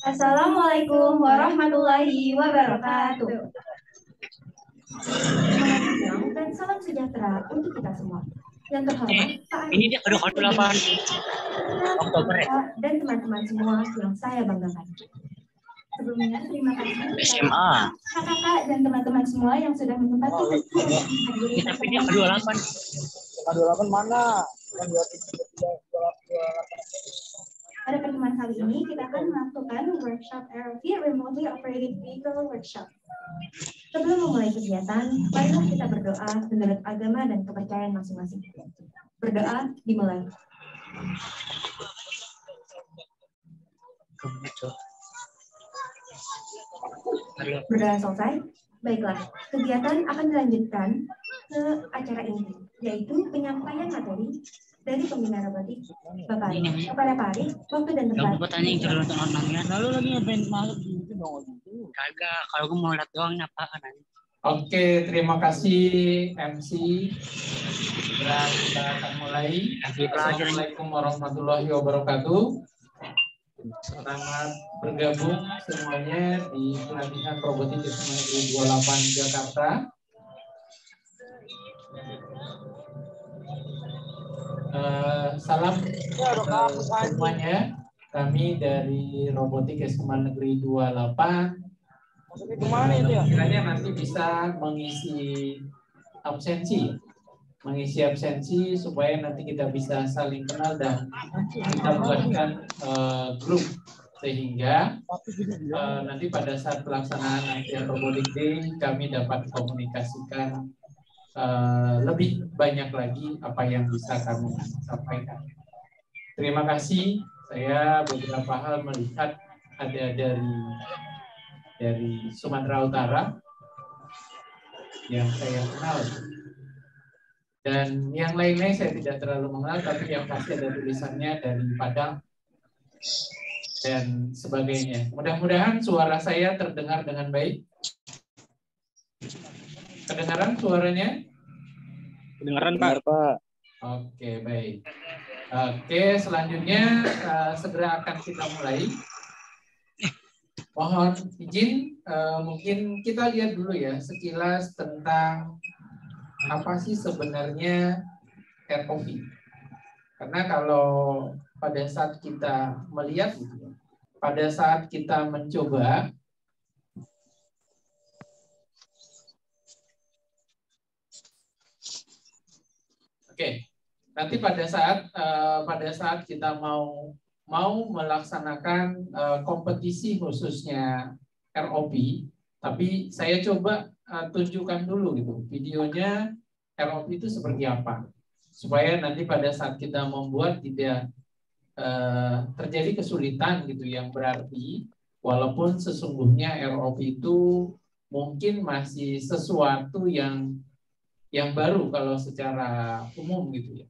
Assalamualaikum warahmatullahi wabarakatuh. Semangat siang dan salam sejahtera untuk kita semua. Yang terhormat, Pak Anies. Ini dia kedua 8 Oktober ya? Dan teman-teman semua yang saya banggakan. Sebelumnya, terima kasih SMA. kakak-kakak dan teman-teman semua yang sudah menyempatkan waktu untuk menghadiri Tapi dia kedua 8. Kedua 8 mana? Pada pertemuan kali ini, kita akan melakukan workshop ROV Remotely Operated Vehicle Workshop. Sebelum memulai kegiatan, marilah kita berdoa menurut agama dan kepercayaan masing-masing. Berdoa dimulai. Berdoa selesai, baiklah, kegiatan akan dilanjutkan ke acara inti, yaitu penyampaian materi dari pembina robotik Bapak Arif. Kepada Pak Arif, waktu dan tempat. Gak bertanya yang terus nonton orangnya. Lalu lagi ngeband masuk gitu dong. Kagak, kalau gue mau lihat doang ini apaan aja. Oke, terima kasih MC. Dan kita akan mulai. Assalamualaikum warahmatullahi wabarakatuh. Selamat bergabung semuanya di pelatihan robotik SMA Negeri 28 Jakarta. Salam semuanya. Kami dari Robotik SMA Negeri 28. Kiranya nanti bisa mengisi absensi supaya nanti kita bisa saling kenal dan kita buatkan grup sehingga nanti pada saat pelaksanaan Asia Robotic Day kami dapat komunikasikan lebih banyak lagi apa yang bisa kami sampaikan. Terima kasih. Saya beberapa hal melihat ada dari Sumatera Utara yang saya kenal, dan yang lainnya saya tidak terlalu mengenal, tapi yang pasti ada tulisannya dari Padang dan sebagainya. Mudah-mudahan suara saya terdengar dengan baik. Kedengaran suaranya? Kedengaran Pak. Oke, baik. Oke, selanjutnya segera akan kita mulai. Mohon izin, mungkin kita lihat dulu ya sekilas tentang apa sih sebenarnya ROV. Karena kalau pada saat kita melihat, pada saat kita mencoba, oke, nanti pada saat kita mau melaksanakan kompetisi khususnya ROV, tapi saya coba tunjukkan dulu gitu videonya ROV itu seperti apa, supaya nanti pada saat kita membuat tidak terjadi kesulitan gitu, yang berarti walaupun sesungguhnya ROV itu mungkin masih sesuatu yang baru kalau secara umum gitu ya.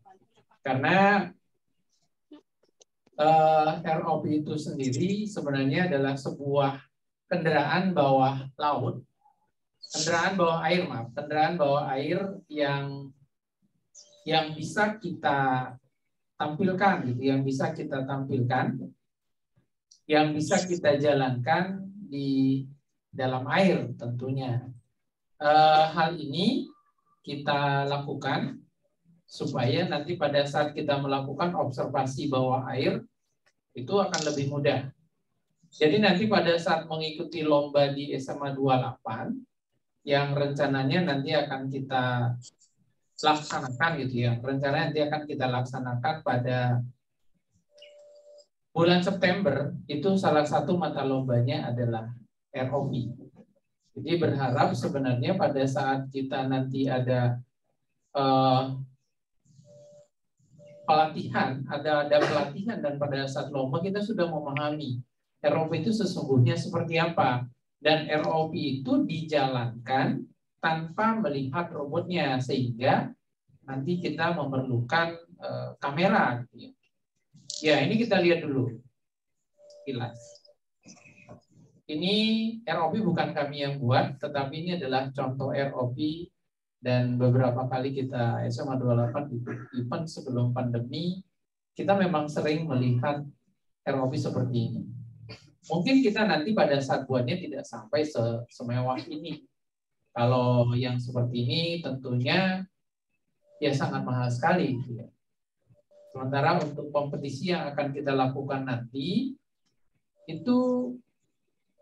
Karena ROV itu sendiri sebenarnya adalah sebuah kendaraan bawah laut, kendaraan bawah air yang bisa kita tampilkan gitu, yang bisa kita jalankan di dalam air tentunya. Hal ini kita lakukan supaya nanti pada saat kita melakukan observasi bawah air itu akan lebih mudah. Jadi nanti pada saat mengikuti lomba di SMA 28 yang rencananya nanti akan kita laksanakan gitu ya. Rencananya nanti akan kita laksanakan pada bulan September, itu salah satu mata lombanya adalah ROV. Jadi berharap sebenarnya pada saat kita nanti ada pelatihan, ada pelatihan, dan pada saat lomba kita sudah memahami ROV itu sesungguhnya seperti apa, dan ROV itu dijalankan tanpa melihat robotnya, sehingga nanti kita memerlukan kamera gitu ya. Ya, ini kita lihat dulu kilas. Ini ROV bukan kami yang buat, tetapi ini adalah contoh ROV. Dan beberapa kali kita SMA 28 di event sebelum pandemi, kita memang sering melihat ROV seperti ini. Mungkin kita nanti pada saat buatnya tidak sampai semewah ini. Kalau yang seperti ini tentunya ya sangat mahal sekali. Gitu ya. Sementara untuk kompetisi yang akan kita lakukan nanti itu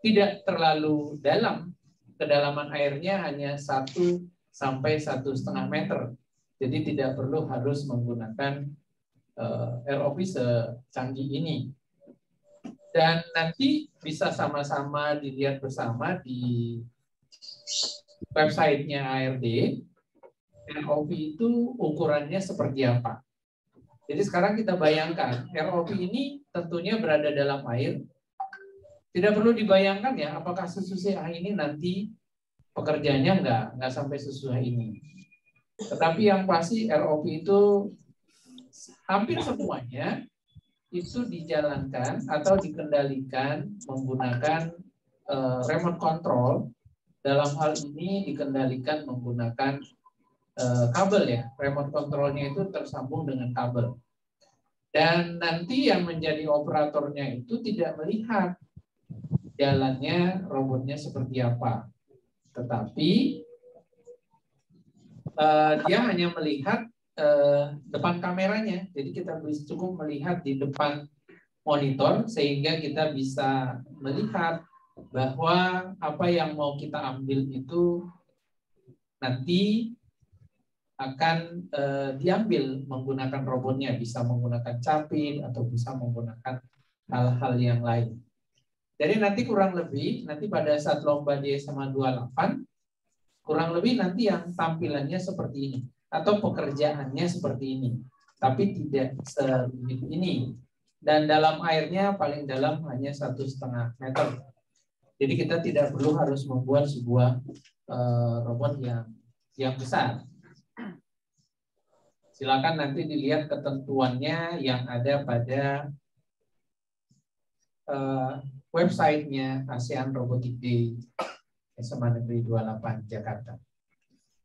tidak terlalu dalam. Kedalaman airnya hanya 1 sampai 1,5 meter. Jadi tidak perlu harus menggunakan ROV secanggih ini. Dan nanti bisa sama-sama dilihat bersama di websitenya ARD. ROV itu ukurannya seperti apa. Jadi sekarang kita bayangkan, ROV ini tentunya berada dalam air. Tidak perlu dibayangkan ya, apakah sesusah ini nanti pekerjaannya nggak sampai sesusah ini. Tetapi yang pasti ROV itu hampir semuanya itu dijalankan atau dikendalikan menggunakan remote control. Dalam hal ini dikendalikan menggunakan kabel ya. Remote controlnya itu tersambung dengan kabel. Dan nanti yang menjadi operatornya itu tidak melihat jalannya robotnya seperti apa. Tetapi dia hanya melihat depan kameranya. Jadi kita bisa cukup melihat di depan monitor sehingga kita bisa melihat bahwa apa yang mau kita ambil itu nanti akan diambil menggunakan robotnya, bisa menggunakan capit atau bisa menggunakan hal-hal yang lain. Jadi nanti kurang lebih nanti pada saat lomba di SMA 28 kurang lebih nanti yang tampilannya seperti ini atau pekerjaannya seperti ini, tapi tidak serumit ini. Dan dalam airnya paling dalam hanya 1,5 meter. Jadi kita tidak perlu harus membuat sebuah robot yang besar. Silakan nanti dilihat ketentuannya yang ada pada websitenya ASEAN Robotic Day SMA Negeri 28 Jakarta.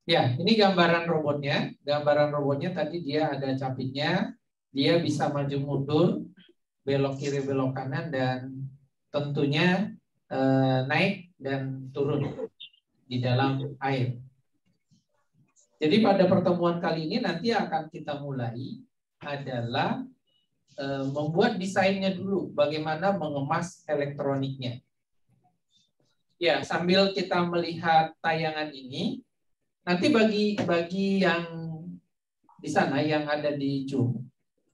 Ya, ini gambaran robotnya. Gambaran robotnya tadi dia ada capitnya, dia bisa maju mundur, belok kiri, belok kanan, dan tentunya naik dan turun di dalam air. Jadi pada pertemuan kali ini nanti akan kita mulai adalah membuat desainnya dulu, bagaimana mengemas elektroniknya. Ya, sambil kita melihat tayangan ini, nanti bagi yang di sana yang ada di Zoom,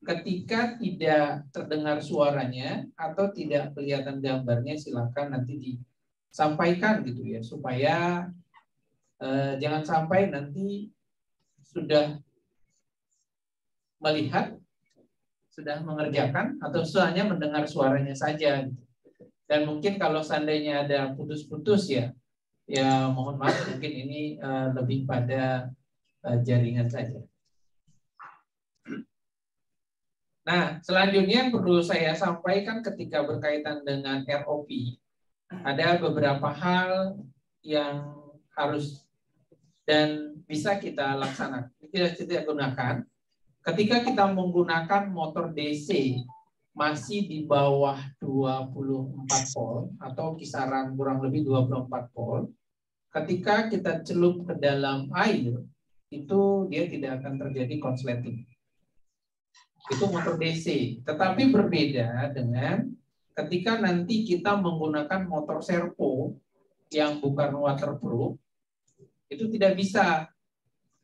ketika tidak terdengar suaranya atau tidak kelihatan gambarnya, silakan nanti disampaikan gitu ya, supaya jangan sampai nanti sudah melihat, sudah mengerjakan atau hanya mendengar suaranya saja. Dan mungkin kalau seandainya ada putus-putus ya mohon maaf, mungkin ini lebih pada jaringan saja. Nah, selanjutnya yang perlu saya sampaikan ketika berkaitan dengan ROV, ada beberapa hal yang harus dan bisa kita laksanakan, kita gunakan ketika kita menggunakan motor DC masih di bawah 24 volt atau kisaran kurang lebih 24 volt. Ketika kita celup ke dalam air, itu dia tidak akan terjadi konsleting. Itu motor DC. Tetapi berbeda dengan ketika nanti kita menggunakan motor servo yang bukan waterproof, itu tidak bisa.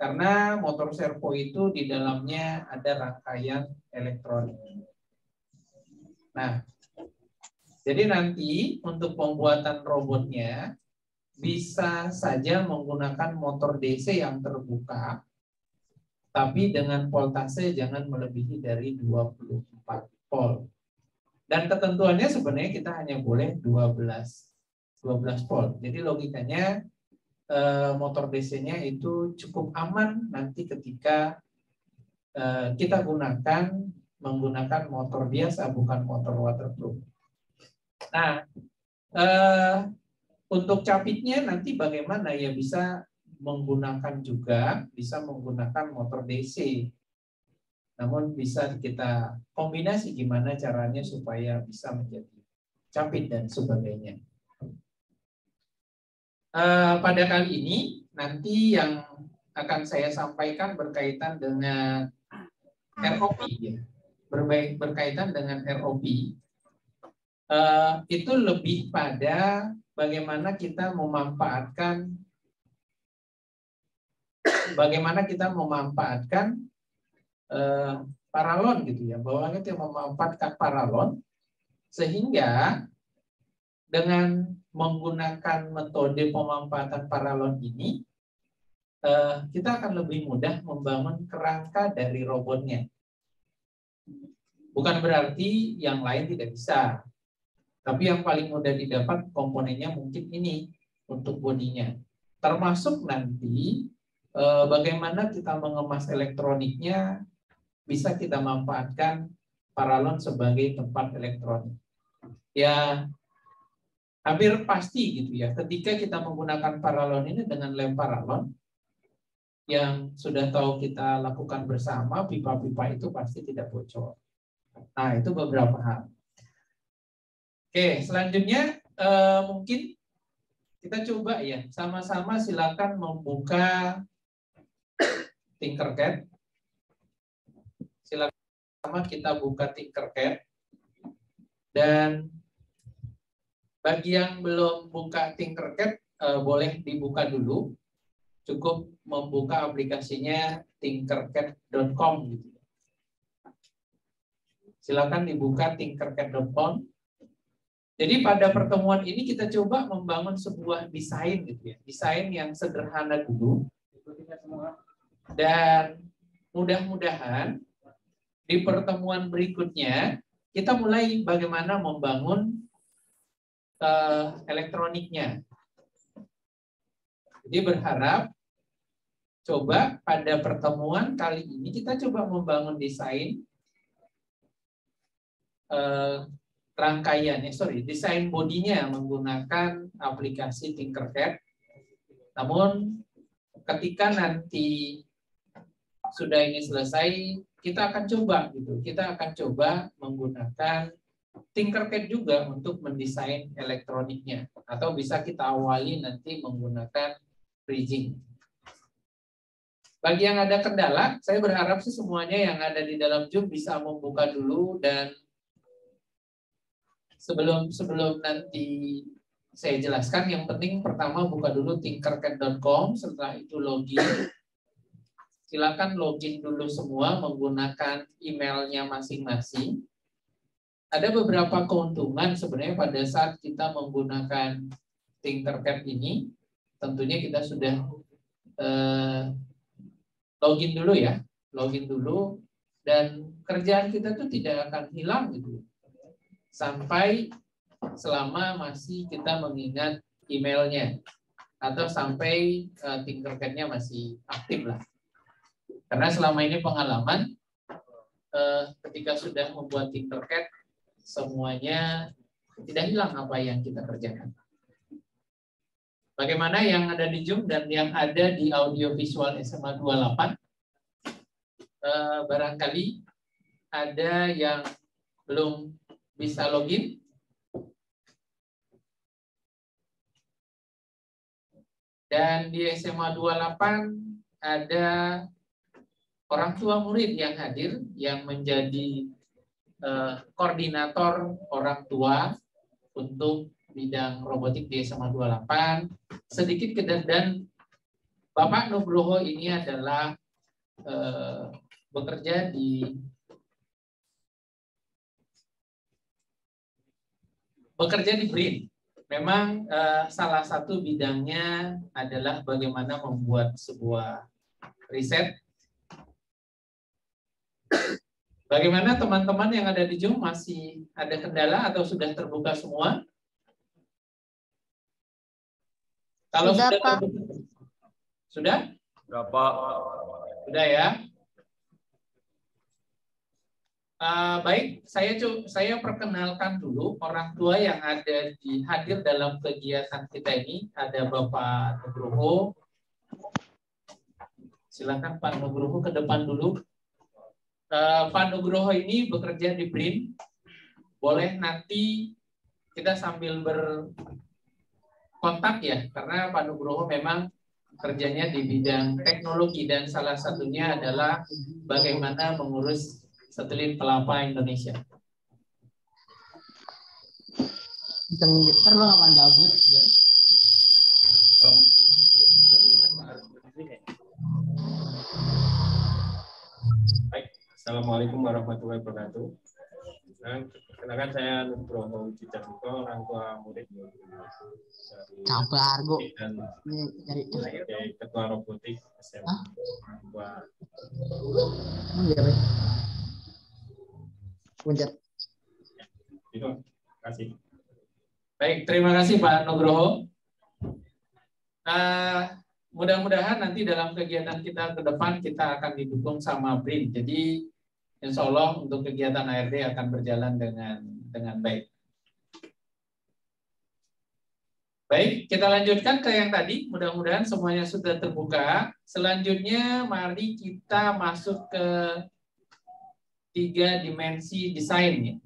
Karena motor servo itu di dalamnya ada rangkaian elektronik. Nah, jadi nanti untuk pembuatan robotnya bisa saja menggunakan motor DC yang terbuka, tapi dengan voltase jangan melebihi dari 24 volt. Dan ketentuannya sebenarnya kita hanya boleh 12 volt. Jadi logikanya motor DC-nya itu cukup aman nanti ketika kita menggunakan motor biasa, bukan motor waterproof. Nah, untuk capitnya nanti bagaimana ya, bisa menggunakan motor DC. Namun bisa kita kombinasi gimana caranya supaya bisa menjadi capit dan sebagainya. Pada kali ini nanti yang akan saya sampaikan berkaitan dengan ROP, ya. Berkaitan dengan ROP. Itu lebih pada bagaimana kita memanfaatkan paralon gitu ya, bahwa kita memanfaatkan paralon sehingga dengan menggunakan metode pemanfaatan paralon ini kita akan lebih mudah membangun kerangka dari robotnya. Bukan berarti yang lain tidak bisa, tapi yang paling mudah didapat komponennya mungkin ini untuk bodinya. Termasuk nanti bagaimana kita mengemas elektroniknya, bisa kita manfaatkan paralon sebagai tempat elektronik. Ya, hampir pasti gitu ya, ketika kita menggunakan paralon ini dengan lem paralon, yang sudah tahu kita lakukan bersama, pipa-pipa itu pasti tidak bocor. Nah, itu beberapa hal. Oke, selanjutnya mungkin kita coba ya, sama-sama silakan membuka Tinkercad. Silakan sama kita buka Tinkercad. Dan bagi yang belum buka Tinkercad, boleh dibuka dulu. Cukup membuka aplikasinya tinkercad.com. Gitu. Silakan dibuka tinkercad.com. Jadi pada pertemuan ini kita coba membangun sebuah desain gitu ya, desain yang sederhana dulu. Dan mudah-mudahan di pertemuan berikutnya kita mulai bagaimana membangun elektroniknya. Jadi berharap coba pada pertemuan kali ini kita coba membangun desain desain bodinya menggunakan aplikasi Tinkercad. Namun ketika nanti sudah ini selesai, kita akan coba gitu. Kita akan coba menggunakan Tinkercad juga untuk mendesain elektroniknya, atau bisa kita awali nanti menggunakan bridging. Bagi yang ada kendala, saya berharap sih semuanya yang ada di dalam Zoom bisa membuka dulu, dan sebelum nanti saya jelaskan, yang penting pertama buka dulu tinkercad.com, setelah itu login. Silakan login dulu semua menggunakan emailnya masing-masing. Ada beberapa keuntungan sebenarnya pada saat kita menggunakan Tinkercad ini. Tentunya kita sudah login dulu ya, login dulu, dan kerjaan kita tuh tidak akan hilang gitu sampai selama masih kita mengingat emailnya, atau sampai Tinkercad-nya masih aktif lah. Karena selama ini pengalaman ketika sudah membuat Tinkercad, semuanya tidak hilang apa yang kita kerjakan. Bagaimana yang ada di Zoom dan yang ada di audiovisual SMA 28? Barangkali ada yang belum bisa login. Dan di SMA 28 ada orang tua murid yang hadir, yang menjadi koordinator orang tua untuk bidang robotik di SMA 28. Sedikit dan Bapak Nugroho ini adalah bekerja di BRIN. Memang salah satu bidangnya adalah bagaimana membuat sebuah riset. Bagaimana teman-teman yang ada di Zoom, masih ada kendala atau sudah terbuka semua? Kalau sudah Pak. Sudah? Sudah, Pak. Sudah ya? Baik, saya perkenalkan dulu orang tua yang ada hadir dalam kegiatan kita ini. Ada Bapak Nugroho. Silakan Pak Nugroho ke depan dulu. Pak Nugroho ini bekerja di BRIN. Boleh nanti kita sambil berkontak ya, karena Pak Nugroho memang kerjanya di bidang teknologi dan salah satunya adalah bagaimana mengurus satelit Pelapa Indonesia. Terbang apa gabut? Baik, Assalamualaikum warahmatullahi wabarakatuh. Perkenalkan saya Nugroho Wijatmiko, orang tua murid dari Kabar, Bu. dan sebagai ketua robotik SMA 2. Itu, kasih. Baik, terima kasih Pak Nugroho. Mudah-mudahan nanti dalam kegiatan kita ke depan kita akan didukung sama BRIN. Jadi insya Allah untuk kegiatan ARD akan berjalan dengan baik. Baik, kita lanjutkan ke yang tadi. Mudah-mudahan semuanya sudah terbuka. Selanjutnya mari kita masuk ke 3 dimensi desainnya.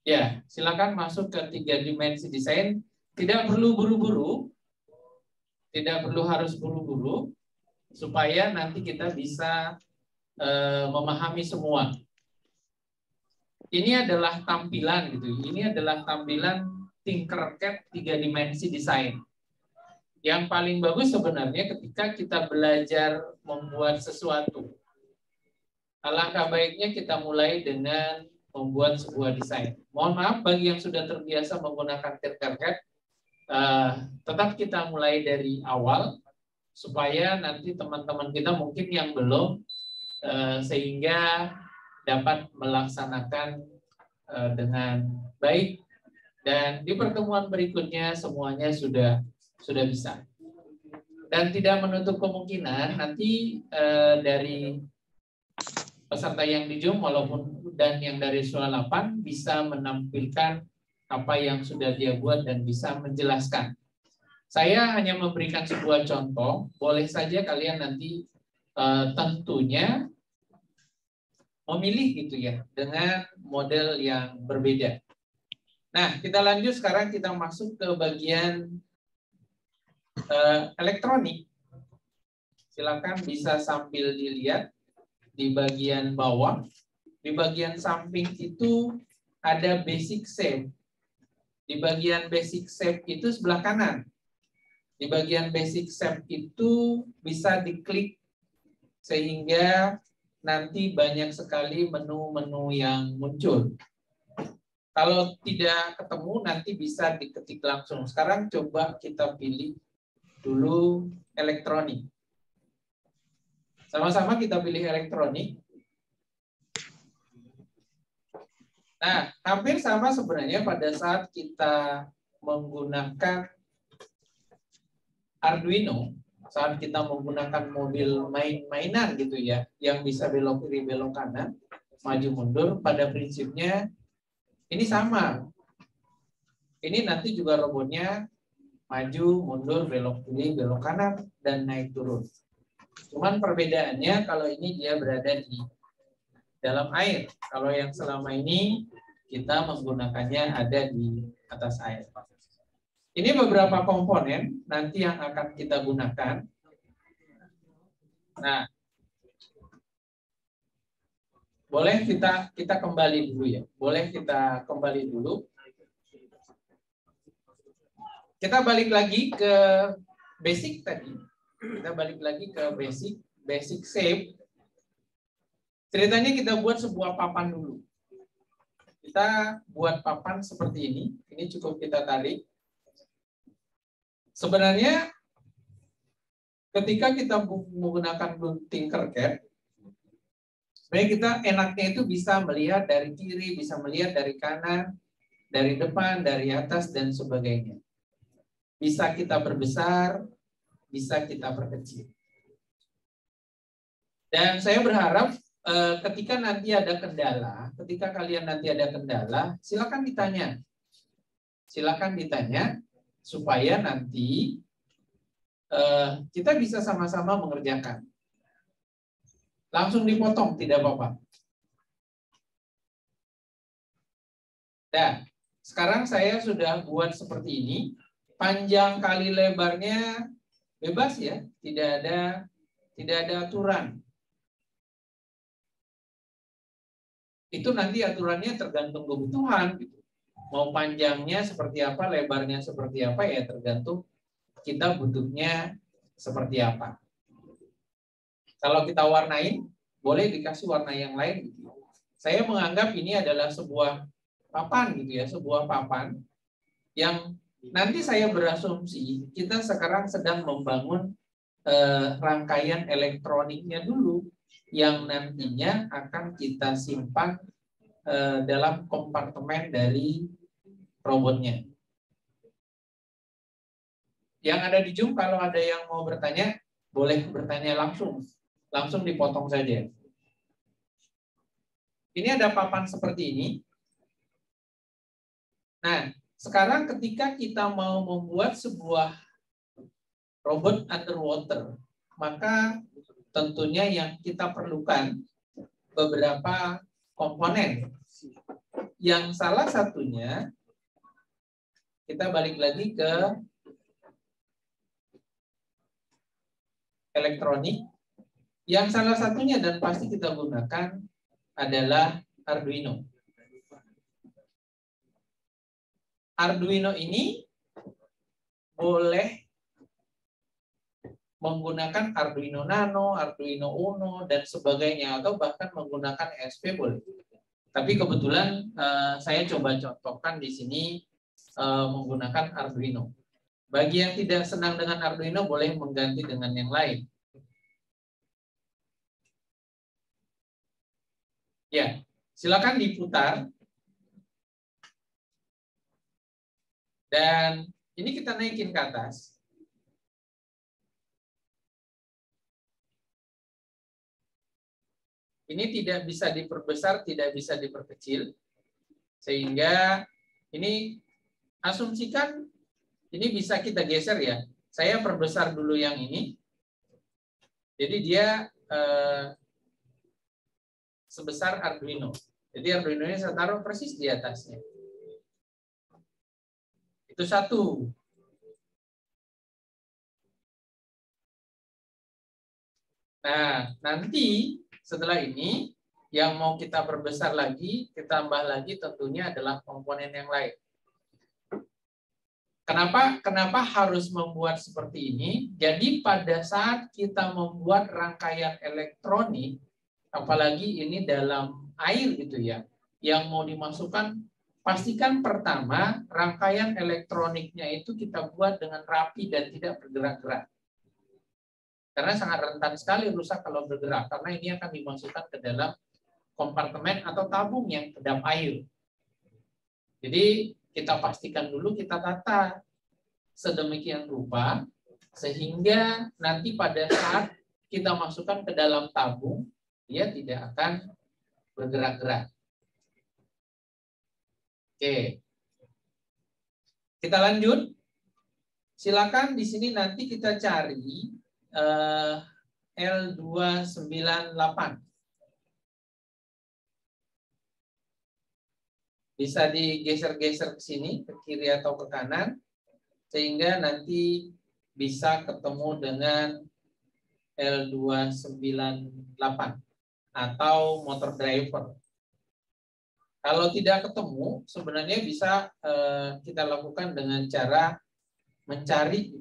Ya, silakan masuk ke 3 dimensi desain. Tidak perlu buru-buru, tidak perlu harus buru-buru, supaya nanti kita bisa memahami semua. Ini adalah tampilan gitu. Ini adalah tampilan Tinkercad 3 dimensi desain. Yang paling bagus sebenarnya ketika kita belajar membuat sesuatu. Alangkah baiknya kita mulai dengan membuat sebuah desain. Mohon maaf bagi yang sudah terbiasa menggunakan Tinkercad, tetap kita mulai dari awal supaya nanti teman-teman kita mungkin yang belum, sehingga dapat melaksanakan dengan baik, dan di pertemuan berikutnya semuanya sudah bisa. Dan tidak menutup kemungkinan nanti dari peserta yang di Zoom walaupun dan yang dari Sulalapan bisa menampilkan apa yang sudah dia buat dan bisa menjelaskan. Saya hanya memberikan sebuah contoh, boleh saja kalian nanti tentunya memilih gitu ya dengan model yang berbeda. Nah, kita lanjut sekarang, kita masuk ke bagian elektronik. Silakan bisa sambil dilihat di bagian bawah. Di bagian samping itu ada basic shape. Di bagian basic shape itu sebelah kanan. Di bagian basic shape itu bisa diklik sehingga nanti banyak sekali menu-menu yang muncul. Kalau tidak ketemu nanti bisa diketik langsung. Sekarang coba kita pilih dulu elektronik. Sama-sama kita pilih elektronik. Nah, hampir sama sebenarnya pada saat kita menggunakan Arduino, saat kita menggunakan mobil mainan gitu ya, yang bisa belok kiri, belok kanan, maju mundur, pada prinsipnya ini sama. Ini nanti juga robotnya maju, mundur, belok kiri, belok kanan, dan naik turun. Cuman perbedaannya kalau ini dia berada di dalam air. Kalau yang selama ini kita menggunakannya ada di atas air. Ini beberapa komponen nanti yang akan kita gunakan. Nah, boleh kita kembali dulu ya. Boleh kita kembali dulu. Kita balik lagi ke basic tadi. Kita balik lagi ke basic shape. Ceritanya kita buat sebuah papan dulu. Kita buat papan seperti ini. Ini cukup kita tarik. Sebenarnya ketika kita menggunakan Tinkercad, sebenarnya kita enaknya itu bisa melihat dari kiri, bisa melihat dari kanan, dari depan, dari atas, dan sebagainya. Bisa kita perbesar, bisa kita perkecil. Dan saya berharap ketika nanti ada kendala, ketika kalian nanti ada kendala, silakan ditanya. Silakan ditanya supaya nanti kita bisa sama-sama mengerjakan. Langsung dipotong tidak apa-apa. Nah, sekarang saya sudah buat seperti ini. Panjang kali lebarnya bebas ya, tidak ada aturan. Itu nanti aturannya tergantung kebutuhan. Mau panjangnya seperti apa, lebarnya seperti apa ya tergantung kita butuhnya seperti apa. Kalau kita warnain, boleh dikasih warna yang lain. Saya menganggap ini adalah sebuah papan gitu ya, sebuah papan yang nanti saya berasumsi kita sekarang sedang membangun rangkaian elektroniknya dulu yang nantinya akan kita simpan dalam kompartemen dari robotnya. Yang ada di Zoom kalau ada yang mau bertanya, boleh bertanya langsung dipotong saja. Ini ada papan seperti ini. Nah, sekarang ketika kita mau membuat sebuah robot underwater, maka tentunya yang kita perlukan beberapa komponen. Yang salah satunya, kita balik lagi ke elektronik. Yang salah satunya dan pasti kita gunakan adalah Arduino. Arduino ini boleh menggunakan Arduino Nano, Arduino Uno, dan sebagainya, atau bahkan menggunakan ESP boleh. Tapi kebetulan saya coba contohkan di sini menggunakan Arduino. Bagi yang tidak senang dengan Arduino, boleh mengganti dengan yang lain. Ya, silakan diputar. Dan ini kita naikin ke atas. Ini tidak bisa diperbesar, tidak bisa diperkecil. Sehingga ini asumsikan ini bisa kita geser ya. Saya perbesar dulu yang ini. Jadi dia sebesar Arduino. Jadi Arduino ini saya taruh persis di atasnya. Itu satu. Nah, nanti setelah ini yang mau kita perbesar lagi, kita tambah lagi tentunya adalah komponen yang lain. Kenapa harus membuat seperti ini? Jadi pada saat kita membuat rangkaian elektronik, apalagi ini dalam air gitu ya, yang mau dimasukkan, pastikan pertama rangkaian elektroniknya itu kita buat dengan rapi dan tidak bergerak-gerak. Karena sangat rentan sekali rusak kalau bergerak, karena ini akan dimasukkan ke dalam kompartemen atau tabung yang kedap air. Jadi kita pastikan dulu, kita tata sedemikian rupa, sehingga nanti pada saat kita masukkan ke dalam tabung, dia tidak akan bergerak-gerak. Oke. Kita lanjut. Silakan di sini nanti kita cari L298. Bisa digeser-geser ke sini, ke kiri atau ke kanan, sehingga nanti bisa ketemu dengan L298 atau motor driver. Kalau tidak ketemu, sebenarnya bisa kita lakukan dengan cara mencari.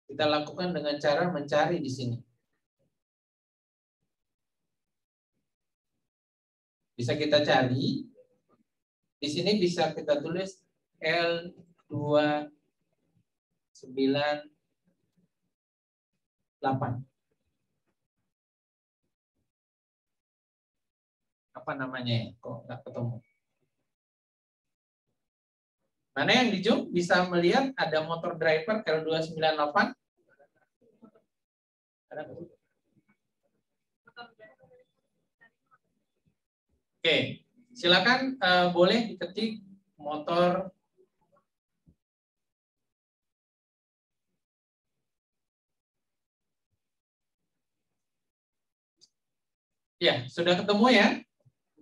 Kita lakukan dengan cara mencari di sini. Bisa kita cari. Di sini bisa kita tulis L298. Apa namanya? Kok nggak ketemu? Mana yang di Zoom bisa melihat ada motor driver L298? Oke, silakan boleh diketik motor ya, sudah ketemu ya?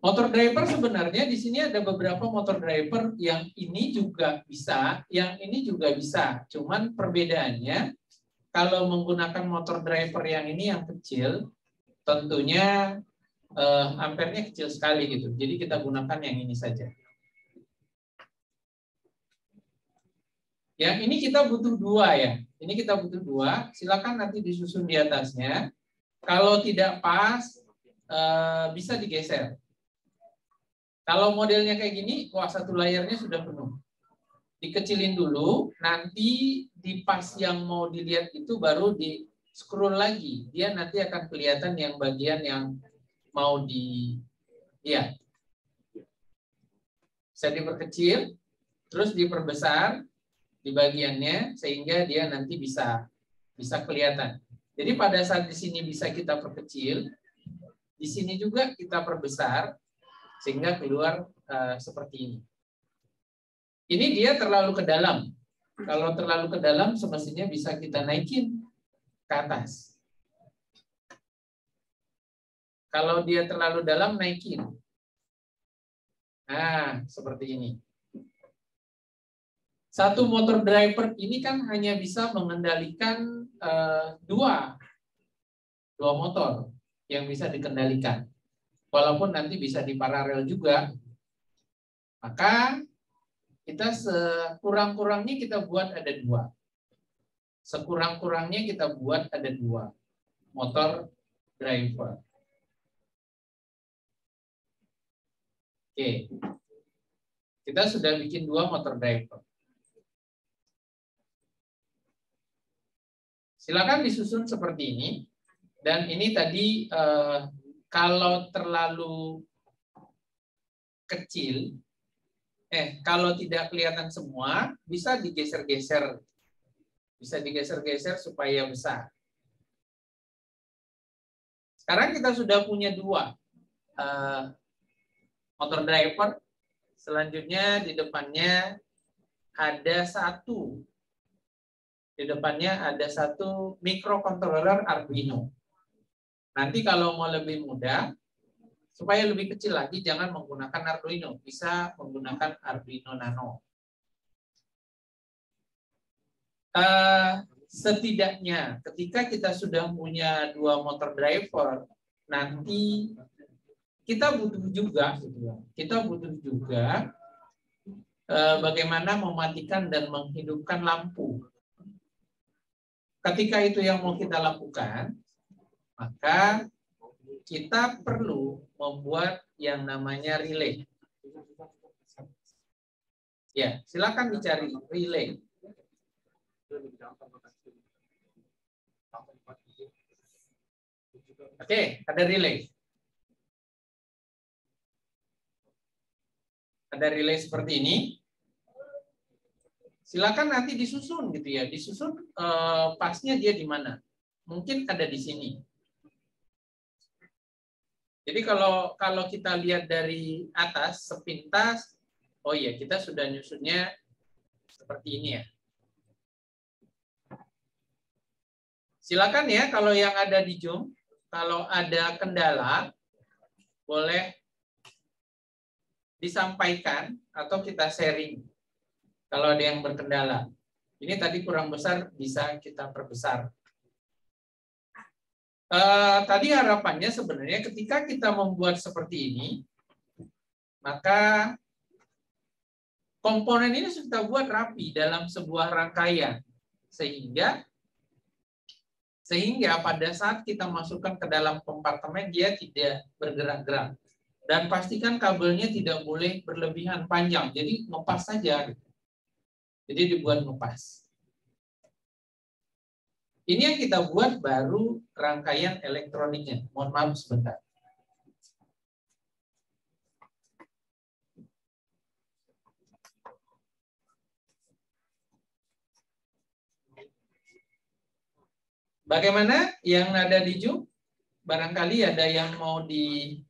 Motor driver sebenarnya di sini ada beberapa motor driver yang ini juga bisa, yang ini juga bisa. Cuman perbedaannya kalau menggunakan motor driver yang ini yang kecil, tentunya ampernya kecil sekali gitu. Jadi kita gunakan yang ini saja. Yang ini kita butuh 2 ya. Ini kita butuh 2. Silakan nanti disusun di atasnya. Kalau tidak pas, bisa digeser. Kalau modelnya kayak gini, wah satu layarnya sudah penuh. Dikecilin dulu, nanti di pas yang mau dilihat itu baru di scroll lagi. Dia nanti akan kelihatan yang bagian yang mau dilihat. Bisa diperkecil, terus diperbesar di bagiannya sehingga dia nanti bisa kelihatan. Jadi pada saat di sini bisa kita perkecil, di sini juga kita perbesar sehingga keluar seperti ini. Ini dia terlalu ke dalam. Kalau terlalu ke dalam semestinya bisa kita naikin ke atas. Kalau dia terlalu dalam naikin. Nah, seperti ini. Satu motor driver ini kan hanya bisa mengendalikan dua motor yang bisa dikendalikan. Walaupun nanti bisa diparalel juga. Maka kita sekurang-kurangnya kita buat ada 2. Sekurang-kurangnya kita buat ada 2 motor driver. Oke. Kita sudah bikin 2 motor driver. Silakan disusun seperti ini. Dan ini tadi kalau terlalu kecil, kalau tidak kelihatan semua, bisa digeser-geser. Bisa digeser-geser supaya besar. Sekarang kita sudah punya 2 motor driver. Selanjutnya di depannya ada 1. Di depannya ada 1 microcontroller Arduino. Nanti kalau mau lebih mudah, supaya lebih kecil lagi, jangan menggunakan Arduino. Bisa menggunakan Arduino Nano. Setidaknya ketika kita sudah punya 2 motor driver, nanti kita butuh juga bagaimana mematikan dan menghidupkan lampu. Ketika itu yang mau kita lakukan, maka kita perlu membuat yang namanya relay. Ya, silakan dicari relay. Oke, ada relay. Ada relay seperti ini. Silakan nanti disusun gitu ya. Disusun pasnya dia di mana. Mungkin ada di sini. Jadi kalau kita lihat dari atas sepintas, oh iya kita sudah nyusunnya seperti ini ya. Silakan ya kalau yang ada di Zoom, kalau ada kendala boleh disampaikan atau kita sharing. Kalau ada yang berkendala. Ini tadi kurang besar bisa kita perbesar. Tadi harapannya sebenarnya ketika kita membuat seperti ini, maka komponen ini sudah kita buat rapi dalam sebuah rangkaian. Sehingga pada saat kita masukkan ke dalam kompartemen, dia tidak bergerak-gerak. Dan pastikan kabelnya tidak boleh berlebihan panjang. Jadi ngepas saja. Jadi dibuat ngepas. Ini yang kita buat baru rangkaian elektroniknya. Mohon maaf sebentar. Bagaimana yang ada di Zoom? Barangkali ada yang mau di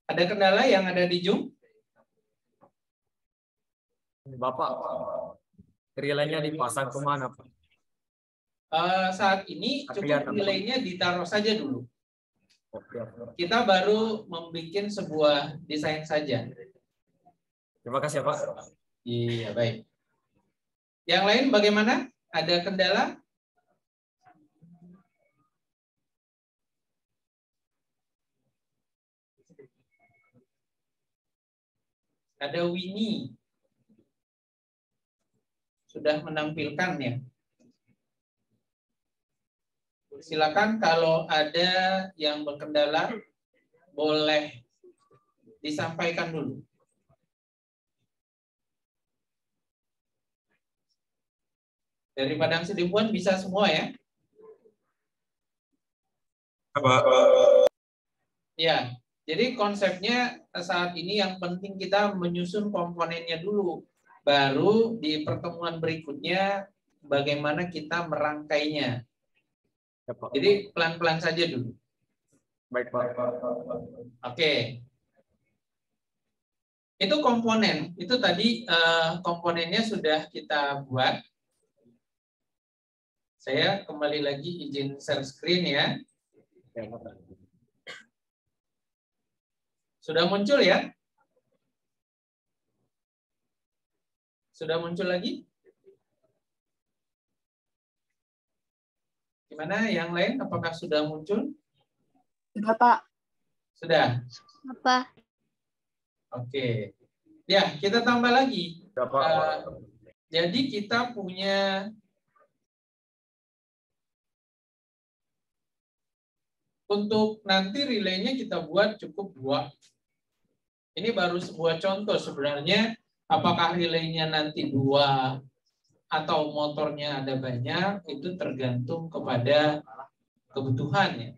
Ada kendala yang ada di Zoom? Bapak, relaynya dipasang kemana, Pak? Saat ini cukup relaynya ditaruh saja dulu. Kita baru membuat sebuah desain saja. Terima kasih, Pak. Iya, baik. Yang lain bagaimana? Ada kendala? Ada Winnie. Sudah menampilkan ya. Silakan kalau ada yang berkendala boleh disampaikan dulu. Dari Padang Sidempuan bisa semua ya? Ya, jadi konsepnya saat ini yang penting kita menyusun komponennya dulu. Baru di pertemuan berikutnya bagaimana kita merangkainya. Jadi pelan-pelan saja dulu. Baik, Pak. Oke. Itu komponen. Itu tadi komponennya sudah kita buat. Saya kembali lagi izin share screen ya. Sudah muncul ya? Sudah muncul lagi? Gimana yang lain? Apakah sudah muncul? Sudah, Pak. Sudah? Apa? Oke. Ya, kita tambah lagi. Bapak. Jadi kita punya untuk nanti relaynya kita buat cukup 2. Ini baru sebuah contoh sebenarnya. Apakah relaynya nanti 2 atau motornya ada banyak, itu tergantung kepada kebutuhannya.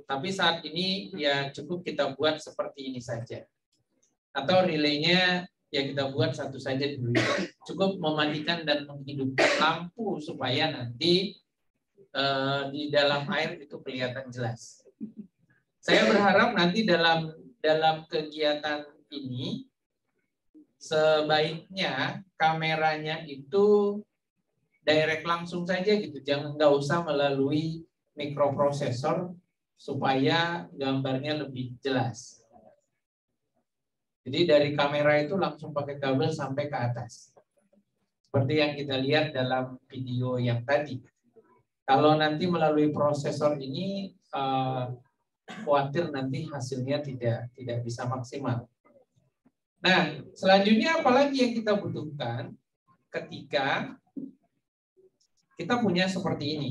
Tapi saat ini ya cukup kita buat seperti ini saja. Atau relaynya ya kita buat satu saja dulu. Cukup mematikan dan menghidupkan lampu supaya nanti di dalam air itu kelihatan jelas. Saya berharap nanti dalam kegiatan ini sebaiknya kameranya itu direct langsung saja gitu, nggak usah melalui mikroprosesor supaya gambarnya lebih jelas. Jadi dari kamera itu langsung pakai kabel sampai ke atas, seperti yang kita lihat dalam video yang tadi. Kalau nanti melalui prosesor ini khawatir nanti hasilnya tidak bisa maksimal. Nah, selanjutnya apalagi yang kita butuhkan ketika kita punya seperti ini?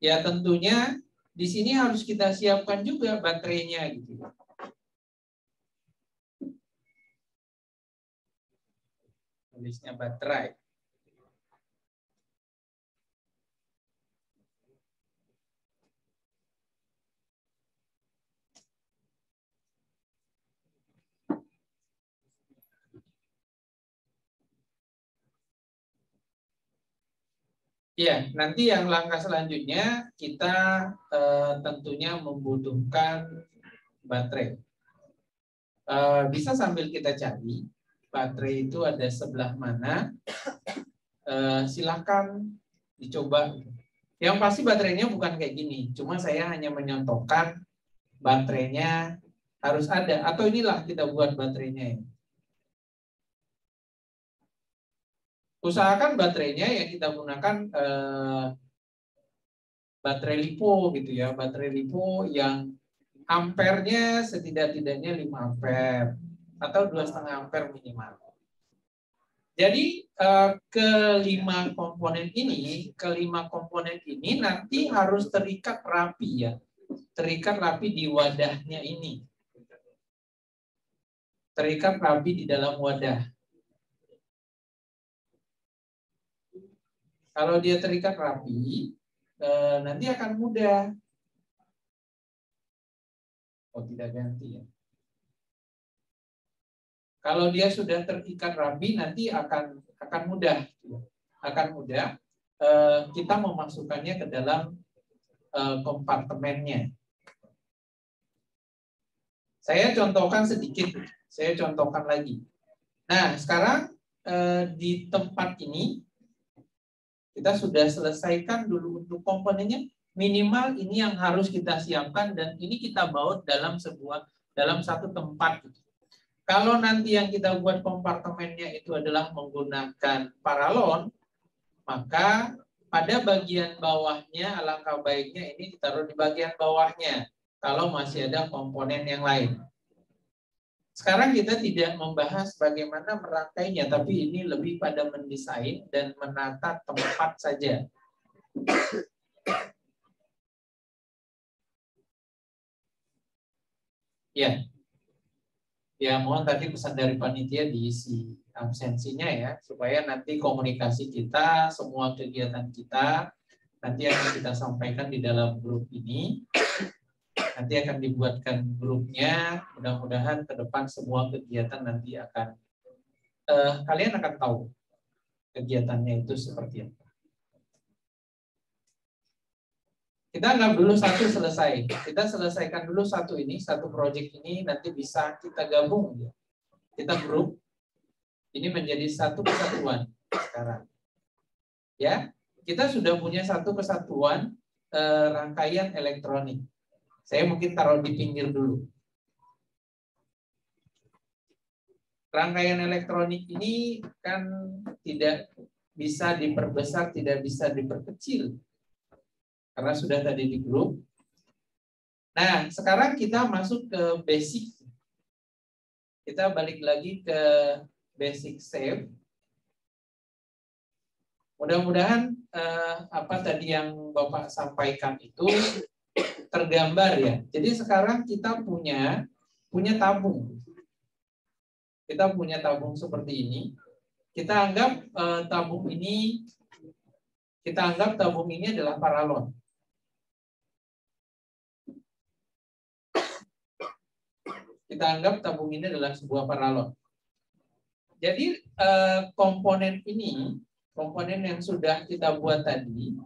Ya tentunya di sini harus kita siapkan juga baterainya gitu. Tulisnya baterai. Ya, nanti yang langkah selanjutnya kita tentunya membutuhkan baterai. Bisa sambil kita cari baterai itu ada sebelah mana. Silahkan dicoba. Yang pasti baterainya bukan kayak gini. Cuma saya hanya menyontohkan baterainya harus ada. Atau inilah kita buat baterainya. Usahakan baterainya yang kita gunakan baterai lipo gitu ya, baterai lipo yang ampernya setidak-tidaknya 5 ampere atau 2,5 ampere minimal. Jadi kelima komponen ini nanti harus terikat rapi ya, terikat rapi di wadahnya ini, terikat rapi di dalam wadah. Kalau dia terikat rapi, nanti akan mudah. Oh, tidak ganti ya. Kalau dia sudah terikat rapi, nanti akan mudah. Akan mudah kita memasukkannya ke dalam kompartemennya. Saya contohkan sedikit, saya contohkan lagi. Nah, sekarang di tempat ini kita sudah selesaikan dulu untuk komponennya. Minimal ini yang harus kita siapkan dan ini kita baut dalam satu tempat. Kalau nanti yang kita buat kompartemennya itu adalah menggunakan paralon, maka pada bagian bawahnya alangkah baiknya ini ditaruh di bagian bawahnya kalau masih ada komponen yang lain. Sekarang kita tidak membahas bagaimana merangkainya, tapi ini lebih pada mendesain dan menata tempat saja. Ya, mohon tadi pesan dari panitia diisi absensinya ya, supaya nanti komunikasi kita, semua kegiatan kita, nanti akan kita sampaikan di dalam grup ini. Nanti akan dibuatkan grupnya, mudah-mudahan ke depan semua kegiatan nanti akan, kalian akan tahu kegiatannya itu seperti apa. Kita anggap dulu satu selesai. Kita selesaikan dulu satu ini, satu proyek ini, nanti bisa kita gabung. Kita grup, ini menjadi satu kesatuan sekarang. Ya, kita sudah punya satu kesatuan rangkaian elektronik. Saya mungkin taruh di pinggir dulu. Rangkaian elektronik ini kan tidak bisa diperbesar, tidak bisa diperkecil. Karena sudah tadi di grup. Nah, sekarang kita masuk ke basic. Kita balik lagi ke basic save. Mudah-mudahan apa tadi yang Bapak sampaikan itu tergambar ya. Jadi sekarang kita punya tabung. Kita punya tabung seperti ini. Kita anggap tabung ini adalah paralon. Kita anggap tabung ini adalah sebuah paralon. Jadi komponen yang sudah kita buat tadi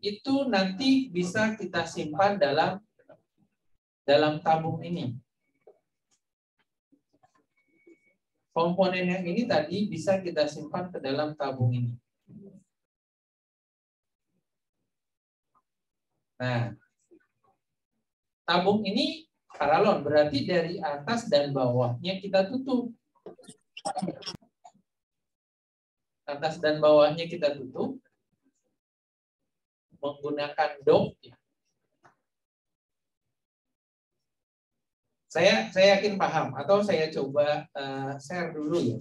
itu nanti bisa kita simpan dalam tabung ini. Komponen yang ini tadi bisa kita simpan ke dalam tabung ini. Nah, tabung ini paralon, berarti dari atas dan bawahnya kita tutup. Atas dan bawahnya kita tutup menggunakan dop. Saya yakin paham, atau saya coba share dulu ya.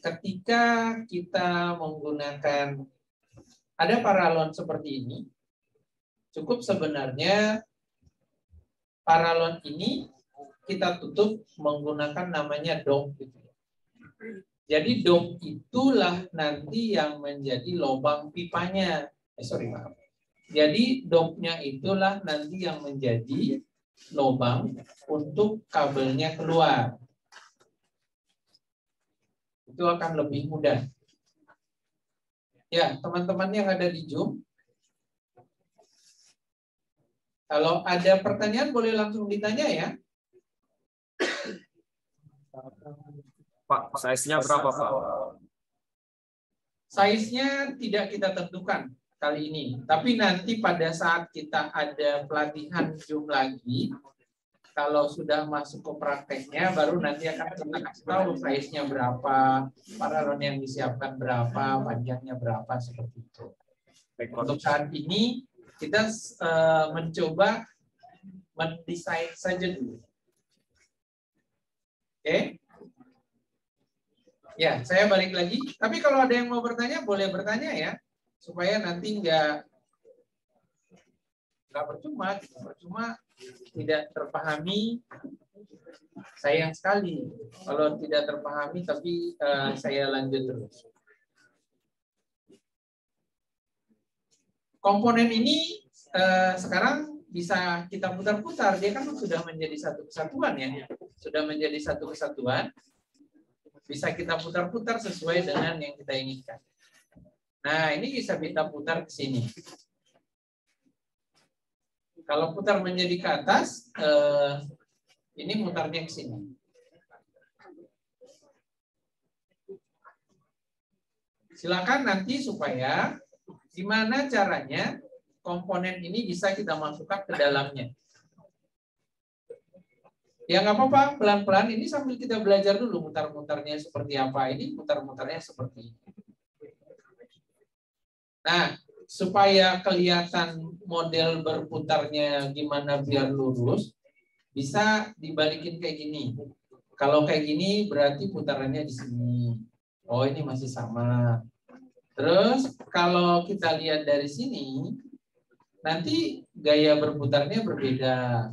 Ketika kita menggunakan ada paralon seperti ini, cukup sebenarnya paralon ini kita tutup menggunakan namanya dop. Jadi dop itulah nanti yang menjadi lubang pipanya. Maaf. Jadi dopnya itulah nanti yang menjadi lubang untuk kabelnya keluar. Itu akan lebih mudah. Ya, teman-teman yang ada di Zoom, kalau ada pertanyaan boleh langsung ditanya ya. Pak, size-nya berapa, Pak? Size-nya tidak kita tentukan kali ini. Tapi nanti pada saat kita ada pelatihan Zoom lagi, kalau sudah masuk ke prakteknya, baru nanti akan kita kasih tahu size-nya berapa, paralon yang disiapkan berapa, panjangnya berapa, seperti itu. Untuk saat ini, kita mencoba mendesain saja dulu. Oke? Ya, saya balik lagi. Tapi kalau ada yang mau bertanya, boleh bertanya ya, supaya nanti nggak percuma tidak terpahami. Sayang sekali kalau tidak terpahami, tapi saya lanjut terus. Komponen ini sekarang bisa kita putar-putar, dia kan sudah menjadi satu kesatuan ya, sudah menjadi satu kesatuan. Bisa kita putar-putar sesuai dengan yang kita inginkan. Nah, ini bisa kita putar ke sini. Kalau putar menjadi ke atas, Ini mutarnya ke sini. Silakan nanti supaya gimana caranya komponen ini bisa kita masukkan ke dalamnya. Ya nggak apa-apa, pelan-pelan ini sambil kita belajar dulu mutar-mutarnya seperti apa. Ini mutar-mutarnya seperti ini. Nah, supaya kelihatan model berputarnya gimana biar lurus, bisa dibalikin kayak gini. Kalau kayak gini berarti putarannya di sini. Oh, ini masih sama. Terus kalau kita lihat dari sini, nanti gaya berputarnya berbeda.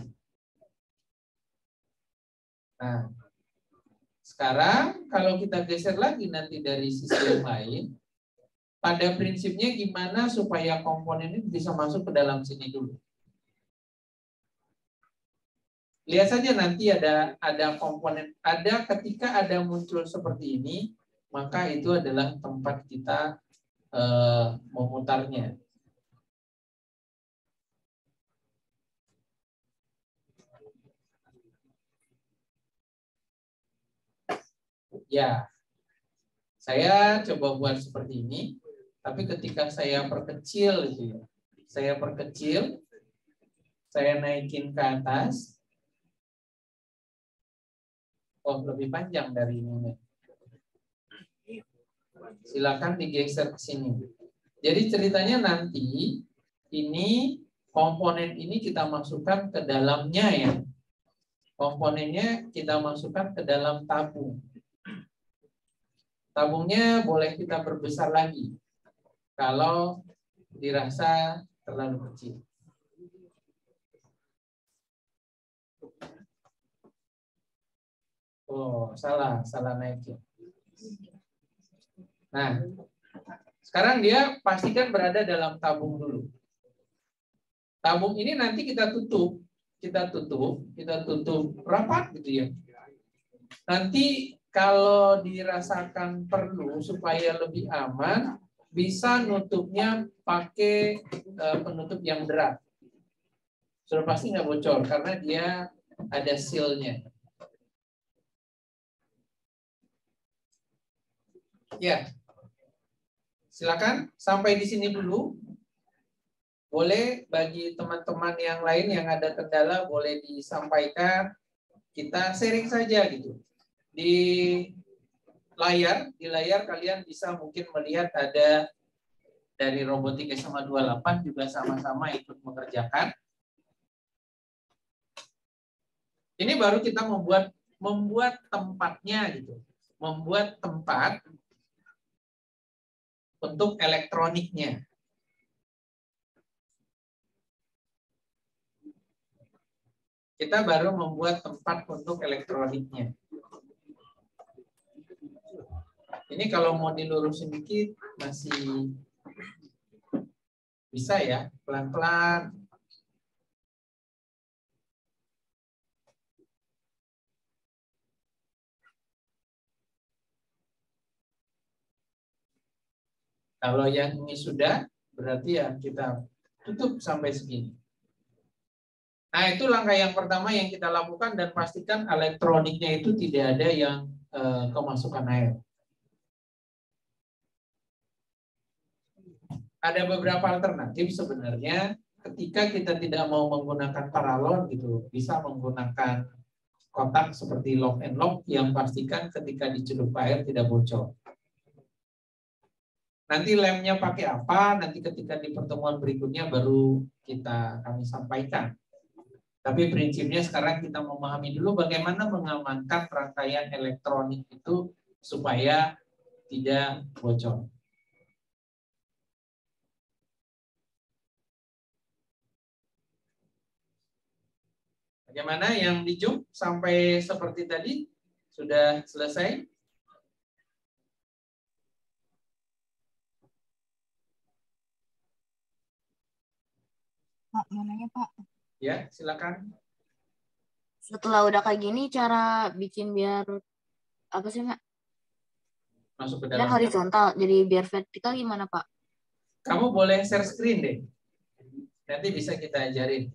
Nah, sekarang kalau kita geser lagi nanti dari sisi yang lain, pada prinsipnya gimana supaya komponen ini bisa masuk ke dalam sini dulu. Lihat saja nanti ada komponen, ketika ada muncul seperti ini, maka itu adalah tempat kita memutarnya. Ya, saya coba buat seperti ini, tapi ketika saya perkecil itu ya, saya naikin ke atas, oh lebih panjang dari ini. Silakan digeser ke sini. Jadi ceritanya nanti ini komponen ini kita masukkan ke dalamnya ya. Komponennya kita masukkan ke dalam tabung. Tabungnya boleh kita perbesar lagi kalau dirasa terlalu kecil. Oh, salah naikin. Nah, sekarang dia pastikan berada dalam tabung dulu. Tabung ini nanti kita tutup rapat gitu ya. Nanti kalau dirasakan perlu supaya lebih aman, bisa nutupnya pakai penutup yang berat. Sudah pasti nggak bocor karena dia ada seal-nya. Ya, silakan sampai di sini dulu. Boleh bagi teman-teman yang lain yang ada kendala boleh disampaikan. Kita sharing saja gitu. Di layar kalian bisa mungkin melihat ada dari Robotik SMA 28 juga sama-sama ikut mengerjakan. Ini baru kita membuat tempatnya gitu. Membuat tempat untuk elektroniknya. Kita baru membuat tempat untuk elektroniknya. Ini kalau mau dilurusin dikit masih bisa ya, pelan-pelan. Kalau yang ini sudah, berarti ya kita tutup sampai segini. Nah, itu langkah yang pertama yang kita lakukan dan pastikan elektroniknya itu tidak ada yang kemasukan air. Ada beberapa alternatif sebenarnya ketika kita tidak mau menggunakan paralon gitu, bisa menggunakan kotak seperti lock and lock yang pastikan ketika dicelup air tidak bocor. Nanti lemnya pakai apa, nanti ketika di pertemuan berikutnya baru kami sampaikan. Tapi prinsipnya sekarang kita memahami dulu bagaimana mengamankan rangkaian elektronik itu supaya tidak bocor. Bagaimana yang di Zoom sampai seperti tadi? Sudah selesai? Pak, mau nanya Pak. Ya, silakan. Setelah udah kayak gini, cara bikin biar apa sih Pak? Masuk ke Biar dalam. horizontal, jadi biar vertikal gimana Pak? Kamu boleh share screen deh. Nanti bisa kita ajarin.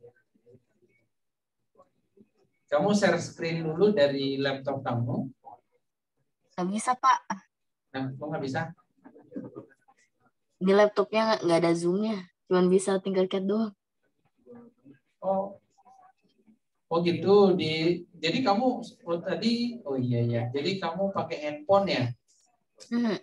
Kamu share screen dulu dari laptop kamu. Nggak bisa, Pak. Nah, kok nggak bisa? Di laptopnya nggak ada zoom-nya. Cuman bisa tinggal chat doang. Oh, oh gitu. Jadi kamu oh iya. Jadi kamu pakai handphone ya? Hmm.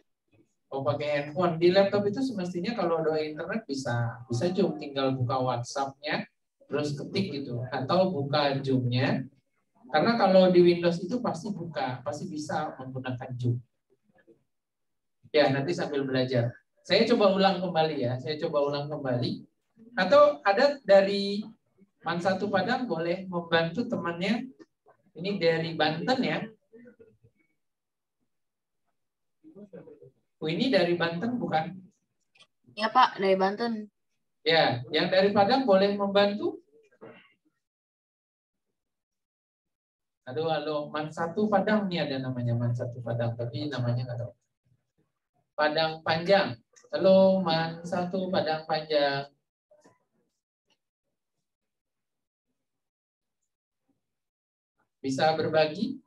Oh, pakai handphone. Di laptop itu semestinya kalau ada internet bisa Zoom, tinggal buka WhatsApp-nya, terus ketik gitu, atau buka Zoom-nya. Karena kalau di Windows itu pasti bisa menggunakan Zoom. Ya, nanti sambil belajar. Saya coba ulang kembali ya. Atau ada dari Man Satu Padang boleh membantu temannya. Ini dari Banten ya. Ini dari Banten bukan? Ya, Pak, dari Banten. Ya, yang dari Padang boleh membantu? Halo, Man Satu Padang nih ada namanya Man Satu Padang, tapi namanya nggak tahu. Padang Panjang. Halo, Man Satu Padang Panjang. Bisa berbagi?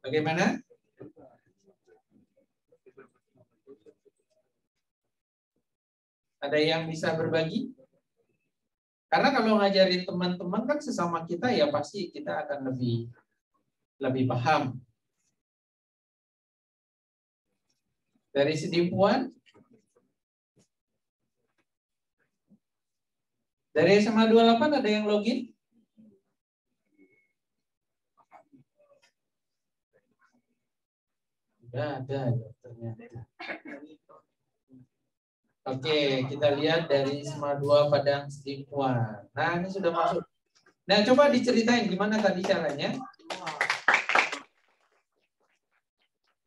Bagaimana? Ada yang bisa berbagi? Karena kalau ngajarin teman-teman kan sesama kita ya pasti kita akan lebih paham. Dari segi Puan? Dari SMA 28 ada yang login? Ada ternyata. Oke, kita lihat dari SMA 2 Padang Setipuan. Nah, ini sudah masuk. Nah, coba diceritain gimana tadi caranya?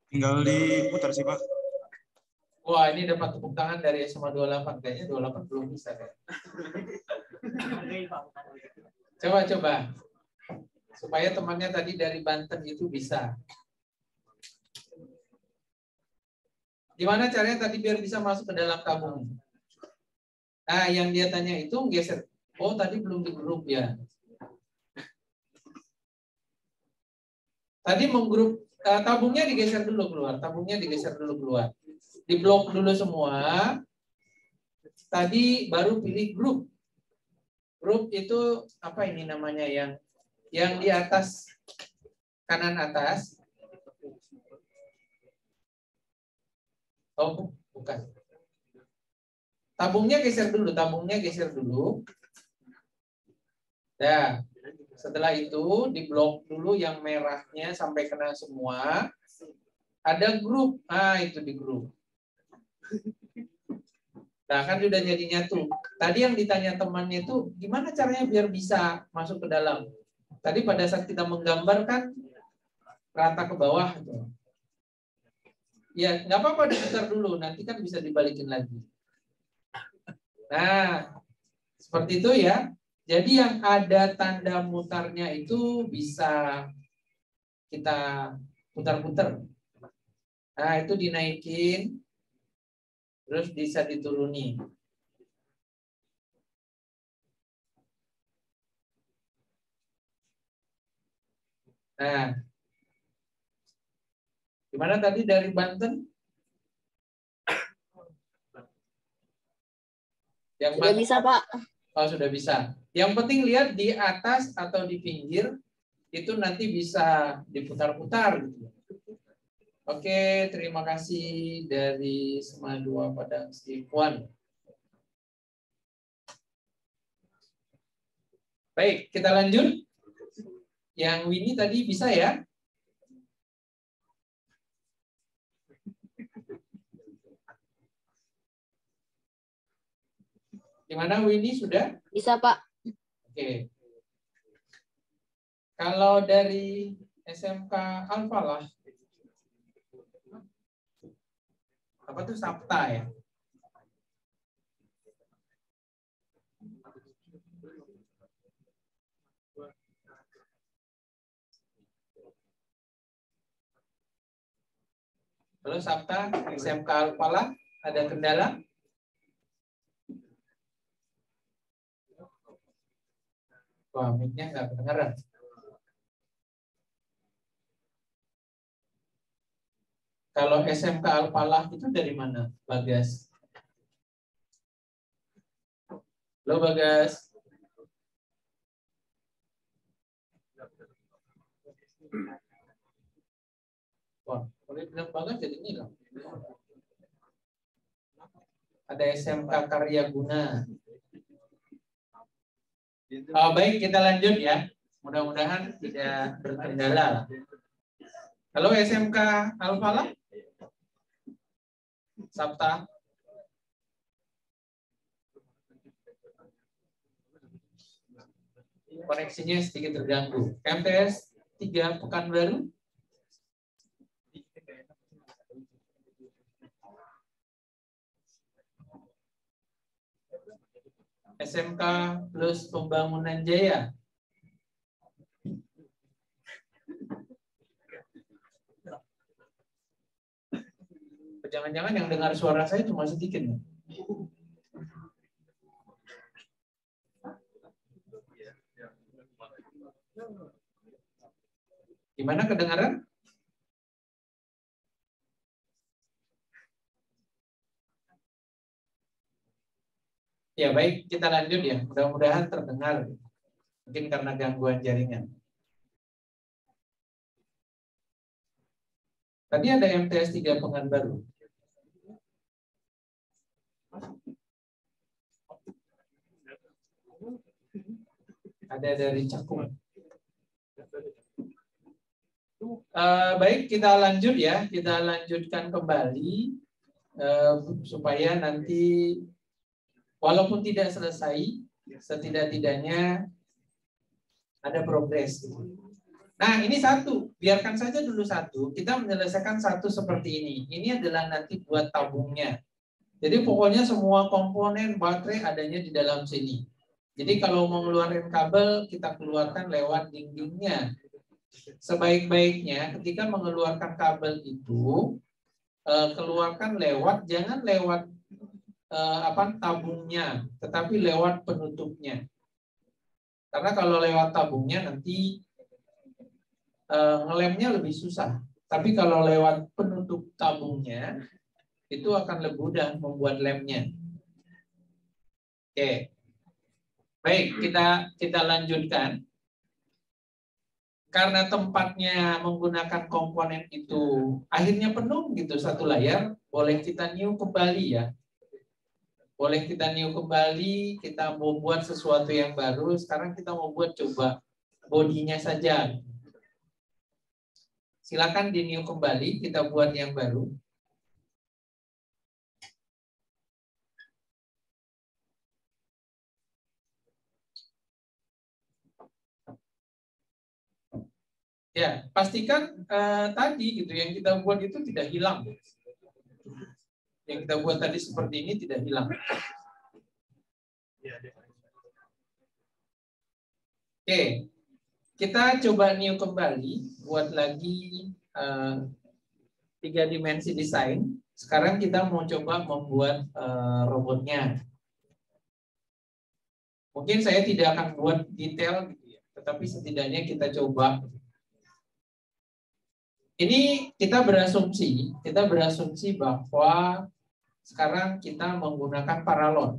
Tinggal diputar sih, Pak. Wah, ini dapat tepuk tangan dari SMA 28. Kayaknya 28 belum bisa. Kan? Coba. Supaya temannya tadi dari Banten itu bisa. Gimana caranya tadi biar bisa masuk ke dalam tabung? Nah, yang dia tanya itu geser. Oh, tadi belum di grup ya. Tadi menggrup tabungnya digeser dulu keluar. Diblok dulu semua. Tadi baru pilih grup. Grup itu apa ini namanya yang di atas kanan atas. Oh, bukan. Tabungnya geser dulu. Nah, setelah itu diblok dulu yang merahnya sampai kena semua. Ada grup. Ah, itu di grup. Nah, kan sudah jadi nyatu. Tadi yang ditanya temannya itu gimana caranya biar bisa masuk ke dalam. Tadi pada saat kita menggambarkan rata ke bawah. Ya, nggak apa-apa diputar dulu. Nanti kan bisa dibalikin lagi. Nah, seperti itu ya. Jadi yang ada tanda mutarnya itu bisa kita putar-putar. Nah, itu dinaikin. Terus bisa dituruni. Nah, gimana tadi dari Banten? Yang Sudah bisa, Pak. Oh, sudah bisa. Yang penting lihat di atas atau di pinggir, itu nanti bisa diputar-putar. Gitu. Oke, terima kasih dari SMA 2 Padang Setipuan. Baik, kita lanjut. Yang Winnie tadi bisa ya? Gimana Winnie sudah? Bisa, Pak. Oke. Kalau dari SMK Al-Falah, apa tuh Sabta ya? Halo Sabta, SMK Al-Falah, ada kendala? Wah, mic-nya nggak kedengeran. Kalau SMK Al-Falah itu dari mana, Bagas? Halo Bagas. Wah, boleh bilang Bagas jadi ngilang. Ada SMK Karya Guna. Oh, baik, kita lanjut ya. Mudah-mudahan tidak berkendala. Halo SMK Al-Falah. Sabta. Koneksinya sedikit terganggu. MTS 3 Pekanbaru. SMK plus Pembangunan Jaya. Jangan-jangan yang dengar suara saya cuma sedikit. Gimana kedengaran? Ya baik, kita lanjut ya. Mudah-mudahan terdengar. Mungkin karena gangguan jaringan. Tadi ada MTS 3 Pekanbaru. Ada dari Cakung. Baik, kita lanjut ya. Kita lanjutkan kembali supaya nanti walaupun tidak selesai, setidak-tidaknya ada progres. Nah, ini satu. Biarkan saja dulu satu. Kita menyelesaikan satu seperti ini. Ini adalah nanti buat tabungnya. Jadi pokoknya semua komponen baterai adanya di dalam sini. Jadi kalau mau ngeluarin kabel, kita keluarkan lewat dindingnya. Sebaik-baiknya ketika mengeluarkan kabel itu, keluarkan lewat, jangan lewat tabungnya, tetapi lewat penutupnya. Karena kalau lewat tabungnya nanti ngelemnya lebih susah. Tapi kalau lewat penutup tabungnya, itu akan lebih mudah membuat lemnya. Oke. Baik, kita lanjutkan. Karena tempatnya menggunakan komponen itu akhirnya penuh gitu satu layar, boleh kita new kembali ya. Boleh kita new kembali, kita mau buat sesuatu yang baru. Sekarang kita mau buat coba bodinya saja. Silakan di new kembali, kita buat yang baru. Ya, pastikan tadi gitu yang kita buat itu tidak hilang. Yang kita buat tadi seperti ini tidak hilang. Oke, kita coba new kembali, buat lagi 3 dimensi desain. Sekarang kita mau coba membuat robotnya. Mungkin saya tidak akan buat detail, tetapi setidaknya kita coba. Ini kita berasumsi bahwa sekarang kita menggunakan paralon.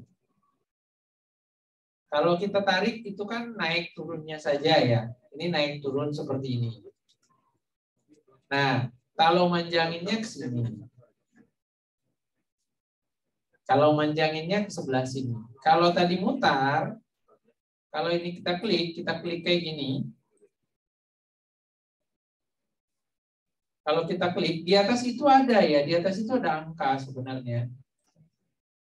Kalau kita tarik itu kan naik turunnya saja ya. Ini naik turun seperti ini. Nah, kalau manjanginnya ke sini. Kalau manjanginnya ke sebelah sini. Kalau tadi mutar, kalau ini kita klik kayak gini. Kalau kita klik, di atas itu ada ya, di atas itu ada angka sebenarnya.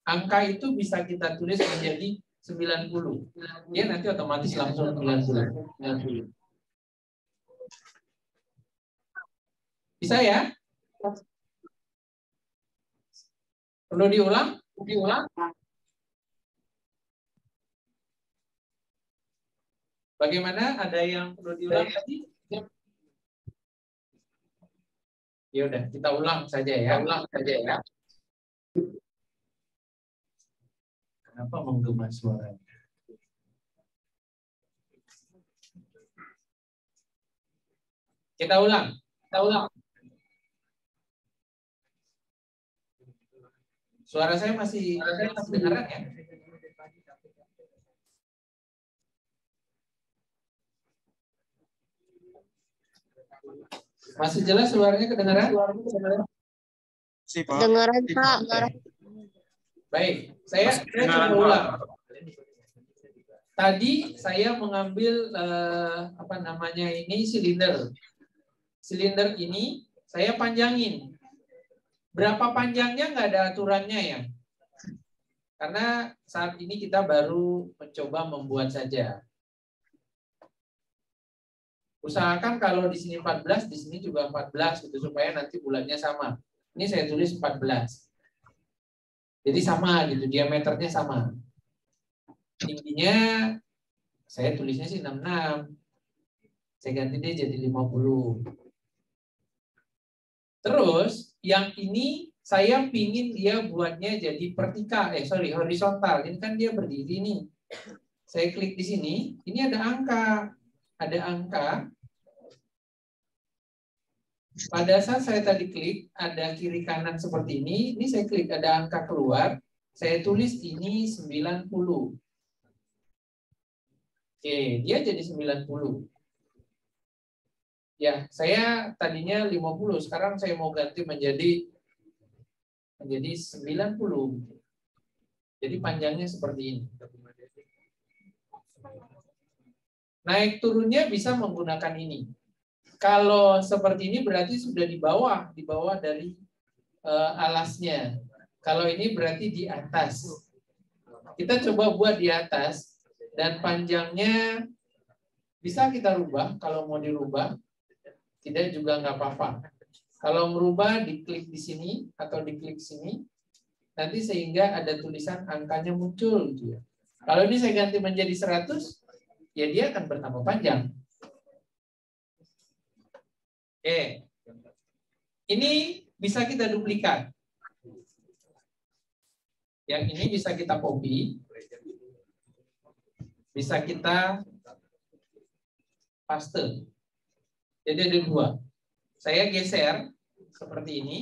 Angka itu bisa kita tulis menjadi 90. Dia nanti otomatis langsung 90. Bisa ya? Perlu diulang? Bagaimana? Ada yang perlu diulang tadi? Ya udah, kita ulang saja ya. Kenapa menggema suaranya? Kita ulang. Suara saya masih kedengaran ya? Masih jelas suaranya kedengaran? Kedengaran, Pak. Baik, saya coba ulang. Tadi saya mengambil ini silinder. Silinder ini saya panjangin. Berapa panjangnya nggak ada aturannya ya. Karena saat ini kita baru mencoba membuat saja. Usahakan kalau di sini 14, di sini juga 14 gitu supaya nanti bulatnya sama. Ini saya tulis 14. Jadi sama gitu, diameternya sama. Tingginya saya tulisnya sih 66. Saya ganti dia jadi 50. Terus yang ini saya pingin dia buatnya jadi horizontal. Ini kan dia berdiri nih. Saya klik di sini, ini ada angka. Pada saat saya tadi klik, ada kiri kanan seperti ini saya klik ada angka keluar, saya tulis ini 90. Oke, dia jadi 90. Ya, saya tadinya 50, sekarang saya mau ganti menjadi 90. Jadi panjangnya seperti ini. Naik turunnya bisa menggunakan ini. Kalau seperti ini berarti sudah di bawah dari alasnya. Kalau ini berarti di atas. Kita coba buat di atas dan panjangnya bisa kita rubah. Kalau mau dirubah, tidak juga nggak apa-apa. Kalau merubah, diklik di sini atau diklik sini, nanti sehingga ada tulisan angkanya muncul. Gitu ya. Kalau ini saya ganti menjadi 100, ya dia akan bertambah panjang. Oke, ini bisa kita duplikat. Yang ini bisa kita copy, bisa kita paste. Jadi ada dua. Saya geser seperti ini.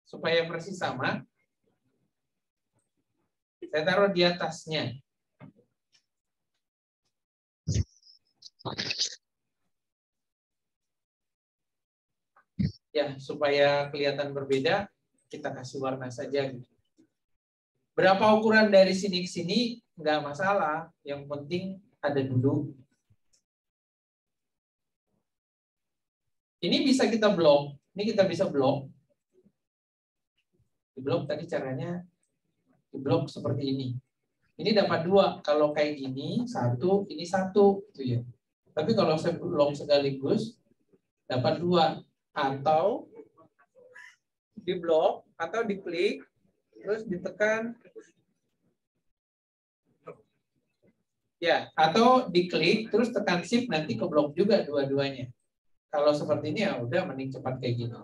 Supaya persis sama. Saya taruh di atasnya. Ya, supaya kelihatan berbeda, kita kasih warna saja. Berapa ukuran dari sini ke sini, nggak masalah. Yang penting ada dulu. Ini bisa kita blok. Ini kita bisa blok. Di blok tadi caranya di blok seperti ini. Ini dapat 2. Kalau kayak gini, 1, ini 1. Gitu ya. Tapi kalau saya blok sekaligus, dapat 2. Atau di blok, atau diklik, terus ditekan. Ya, atau diklik, terus tekan shift, nanti ke blok juga dua-duanya. Kalau seperti ini, ya udah mending cepat kayak gini.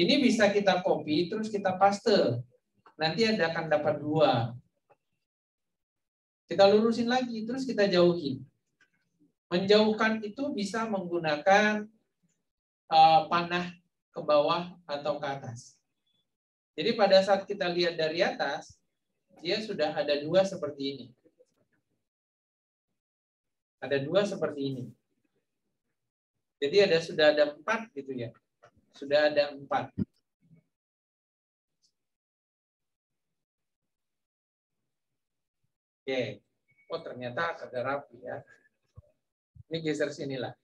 Ini bisa kita copy, terus kita paste. Nanti akan dapat 2. Kita lurusin lagi, terus kita jauhin. Menjauhkan itu bisa menggunakan panah ke bawah atau ke atas. Jadi pada saat kita lihat dari atas, dia sudah ada 2 seperti ini. Ada 2 seperti ini. Jadi sudah ada 4 gitu ya. Sudah ada 4. Oke. Oh ternyata agak rapi ya. Ini geser sinilah.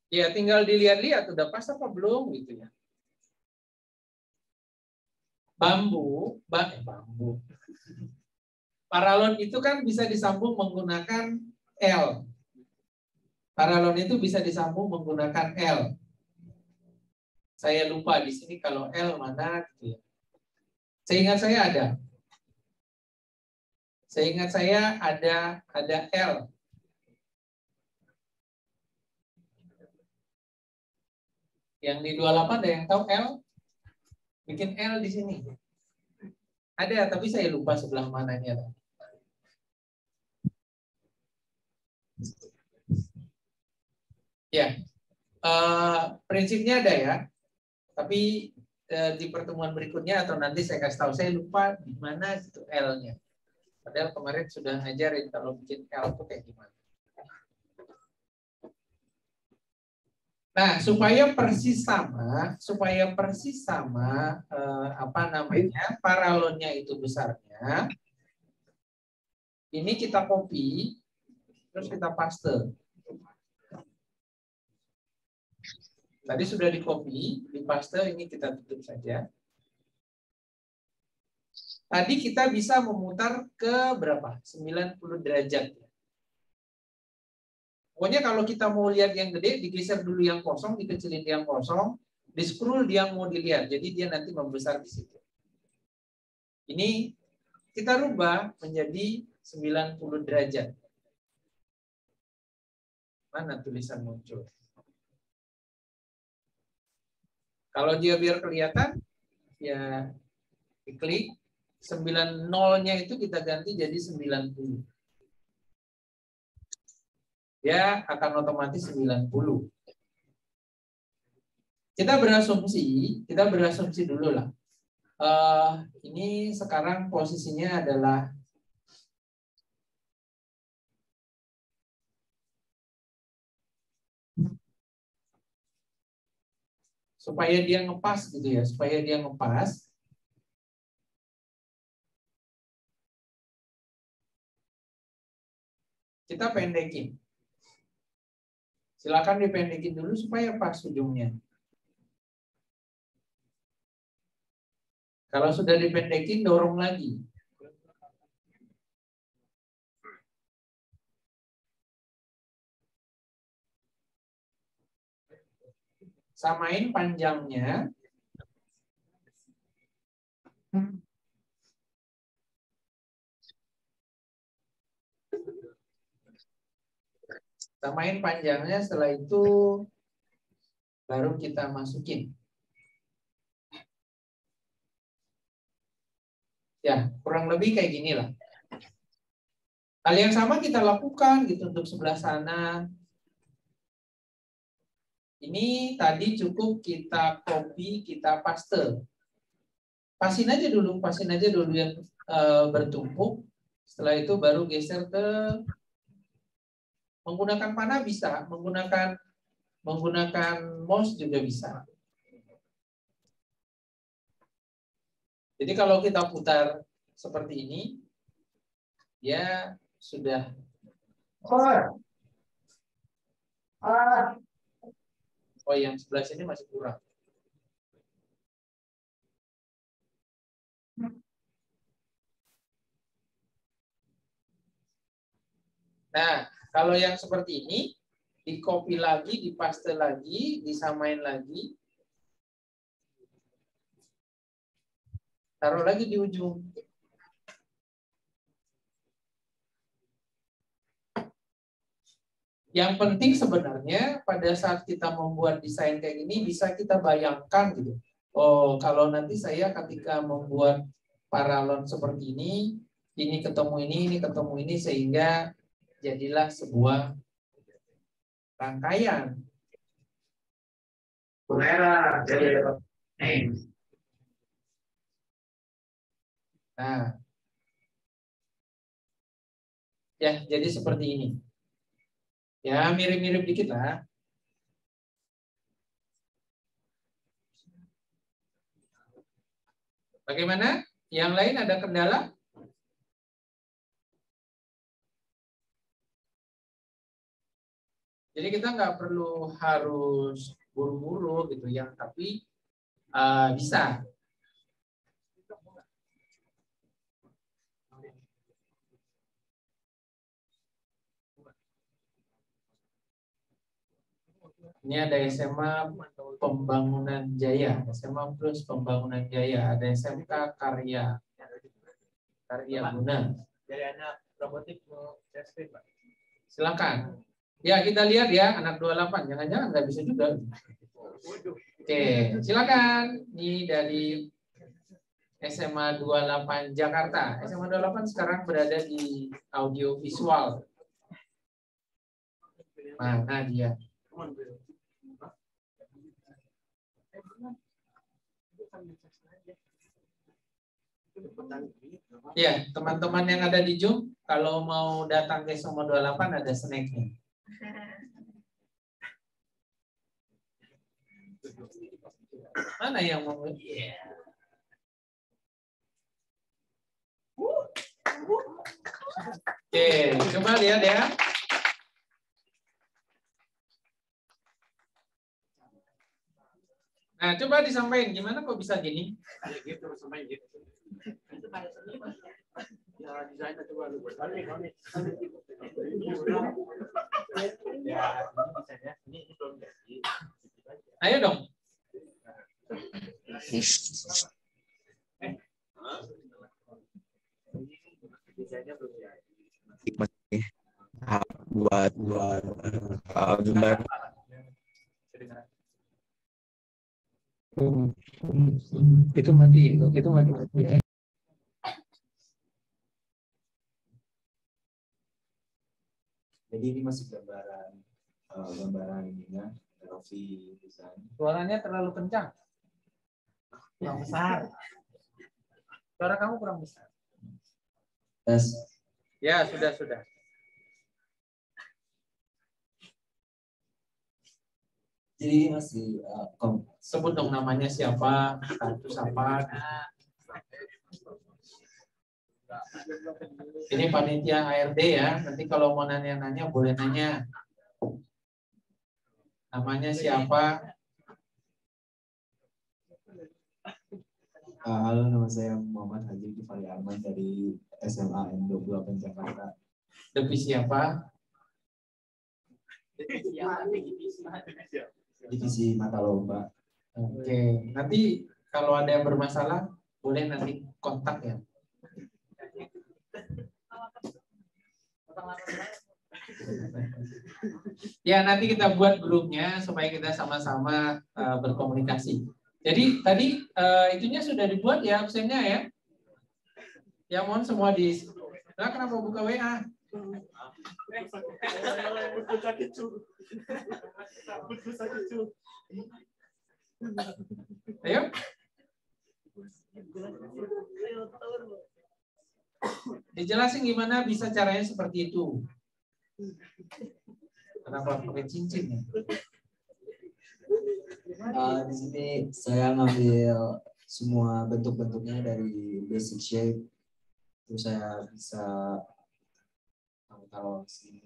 Ya tinggal dilihat-lihat udah pas apa belum gitu ya. Bambu. Paralon itu kan bisa disambung menggunakan L. Paralon itu bisa disambung menggunakan L. Saya lupa di sini kalau L mana gitu ya. Seingat saya ada. Seingat saya ada L. Yang di 28 ada yang tahu L? Bikin L di sini. Ada, tapi saya lupa sebelah mananya. Ya, prinsipnya ada ya. Tapi di pertemuan berikutnya atau nanti saya kasih tahu. Saya lupa di mana itu L-nya. Padahal kemarin sudah ngajarin kalau bikin L itu kayak gimana. Nah, supaya persis sama, paralonnya itu besarnya, ini kita copy, terus kita paste. Tadi sudah di copy, di paste, ini kita tutup saja. Tadi kita bisa memutar ke berapa? 90 derajat. Pokoknya kalau kita mau lihat yang gede, digeser dulu yang kosong, dikecilin yang kosong, di scroll dia mau dilihat. Jadi dia nanti membesar di situ. Ini kita rubah menjadi 90 derajat. Mana tulisan muncul? Kalau dia biar kelihatan, ya diklik. 90-nya itu kita ganti jadi 90. Ya akan otomatis 90. Kita berasumsi dulu lah. Ini sekarang posisinya adalah supaya dia ngepas gitu ya, supaya dia ngepas. Kita pendekin. Silakan dipendekin dulu supaya pas ujungnya. Kalau sudah dipendekin, dorong lagi. Samain panjangnya. Samain panjangnya, setelah itu baru kita masukin. Ya, kurang lebih kayak gini lah. Hal yang sama kita lakukan gitu untuk sebelah sana. Ini tadi cukup kita copy, kita paste. Pasin aja dulu yang bertumpuk. Setelah itu baru geser ke menggunakan panah bisa, menggunakan mouse juga bisa. Jadi kalau kita putar seperti ini, ya sudah. Oh, yang sebelah sini masih kurang. Nah, kalau yang seperti ini, di copy lagi, di paste lagi, disamain lagi, taruh lagi di ujung. Yang penting sebenarnya pada saat kita membuat desain kayak gini bisa kita bayangkan gitu. Oh, kalau nanti saya ketika membuat paralon seperti ini ketemu ini ketemu ini, sehingga jadilah sebuah rangkaian. Nah, ya jadi seperti ini. Ya mirip-mirip dikit lah. Bagaimana? Yang lain ada kendala? Jadi kita nggak perlu harus buru-buru gitu ya, tapi bisa. Ini ada SMA Pembangunan Jaya, SMA Plus Pembangunan Jaya, ada SMK Karya Guna. Jayanya robotik mau testing, Pak. Silakan. Ya, kita lihat ya, anak 28. Jangan-jangan nggak bisa juga. Oke, silakan. Ini dari SMA 28 Jakarta. SMA 28 sekarang berada di audio visual. Mana dia? Ya, teman-teman yang ada di Zoom, kalau mau datang ke SMA 28 ada snacknya. Mana yang mau? Oke, coba lihat ya. Nah, coba disampaikan gimana kok bisa gini? Ya gitu, sampai gitu. Ya, desainnya coba lu buat. Ya, ini desainnya. Ini belum jadi. Ayo dong. Desainnya belum jadi. buat gambar Itu mati. jadi ini masih gambaran ininya ROV desain. Suaranya terlalu kencang. Kurang besar. Suara kamu kurang besar. Tes. Ya, sudah. Jadi ini masih Sebut dong namanya siapa, status apa. Ini panitia ARD ya. Nanti kalau mau nanya-nanya boleh nanya. Namanya siapa? halo, nama saya Muhammad Haji Kifali Arman dari SMA N28 Jakarta. Divisi apa? Divisi mata lomba. Oke. Nanti kalau ada yang bermasalah boleh nanti kontak ya. Ya, nanti kita buat grupnya supaya kita sama-sama berkomunikasi. Jadi tadi itunya sudah dibuat ya absennya ya. Ya mohon semua di. Nah, kenapa buka WA? Ayo. Dijelasin gimana bisa caranya seperti itu. Kenapa pakai cincin ya? Di sini saya ngambil semua bentuk-bentuknya dari basic shape, terus saya bisa taruh sini.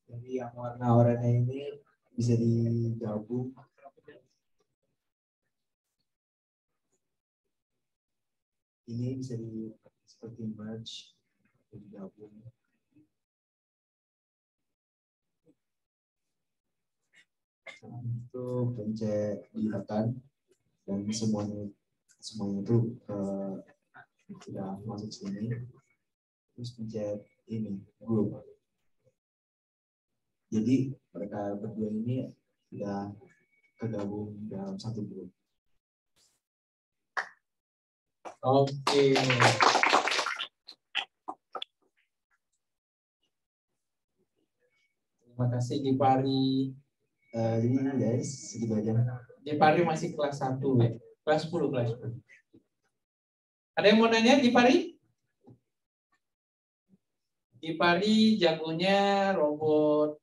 Jadi yang warna oranye ini bisa digabung. Ini bisa seperti merge, digabung. Itu pencet ditekan dan semuanya itu sudah masuk sini. Terus pencet ini group. Jadi mereka berdua ini sudah tergabung dalam satu grup. Oke. Terima kasih Gipari. Ini guys, segitu aja. Gipari masih kelas 1 ya. Kelas 10. Ada yang mau nanya Gipari? Gipari jagonya robot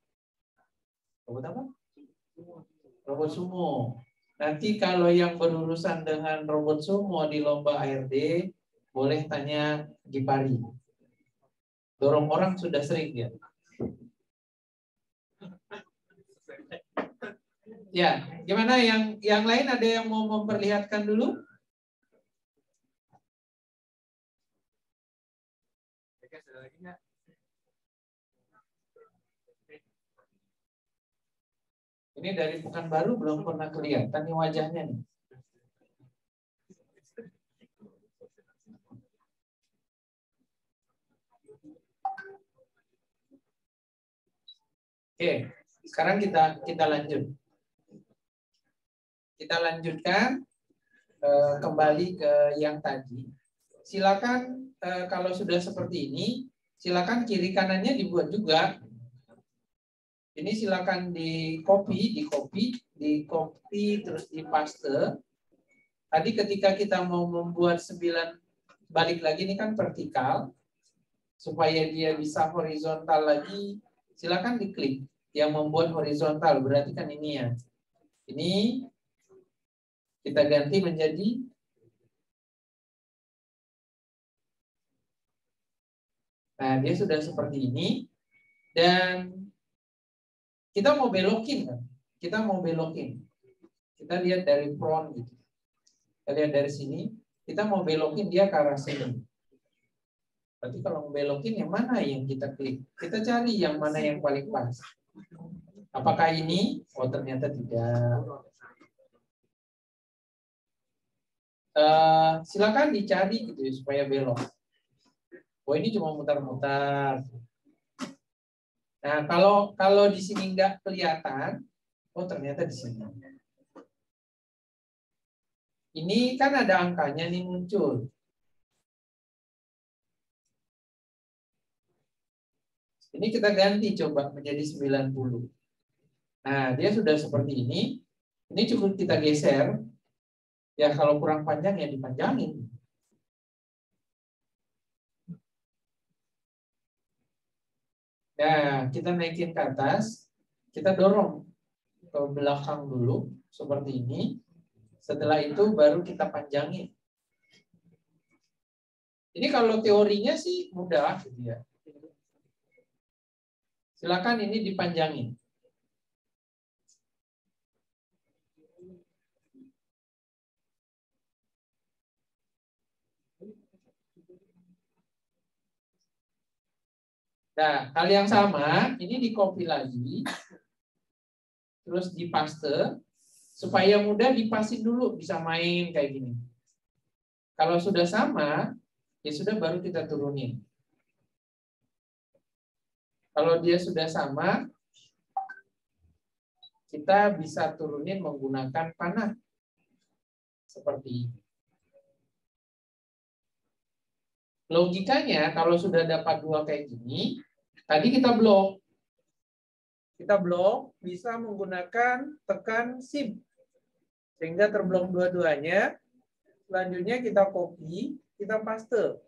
apa? Robot sumo. Nanti kalau yang berurusan dengan robot sumo di lomba ARD, boleh tanya Gipari. Dorong orang sudah sering ya. Ya, gimana yang lain ada yang mau memperlihatkan dulu? Ini dari Pekanbaru belum pernah kelihatan nih wajahnya nih. Oke, sekarang kita lanjut. Kita lanjutkan kembali ke yang tadi. Silakan kalau sudah seperti ini, silakan kiri kanannya dibuat juga. Ini silakan di copy terus di paste. Tadi ketika kita mau membuat 9 balik lagi ini kan vertikal, supaya dia bisa horizontal lagi, silakan diklik yang membuat horizontal, berarti kan ini ya. Ini kita ganti menjadi nah, dia sudah seperti ini dan kita mau belokin kan? Kita mau belokin. Kita lihat dari front gitu. Kita lihat dari sini, kita mau belokin dia ke arah sini. Berarti kalau mau belokin yang mana yang kita klik? Kita cari yang mana yang paling pas. Apakah ini? Oh, ternyata tidak. Silakan dicari gitu ya, supaya belok. Oh, ini cuma mutar-mutar. Nah, kalau di sini nggak kelihatan, oh ternyata di sini. Ini kan ada angkanya nih muncul. Ini kita ganti coba menjadi 90. Nah, dia sudah seperti ini. Ini cukup kita geser. Ya kalau kurang panjang ya dipanjangin. Nah, kita naikin ke atas, kita dorong ke belakang dulu, seperti ini. Setelah itu baru kita panjangin. Ini kalau teorinya sih mudah, gitu ya. Silakan ini dipanjangin. Nah, hal yang sama, ini di-copy lagi, terus dipaste, supaya mudah dipasin dulu, bisa main kayak gini. Kalau sudah sama, ya sudah baru kita turunin. Kalau dia sudah sama, kita bisa turunin menggunakan panah. Seperti ini. Logikanya, kalau sudah dapat dua kayak gini, tadi kita blok. Kita blok bisa menggunakan tekan shift. Sehingga terblok dua-duanya. Selanjutnya kita copy, kita paste.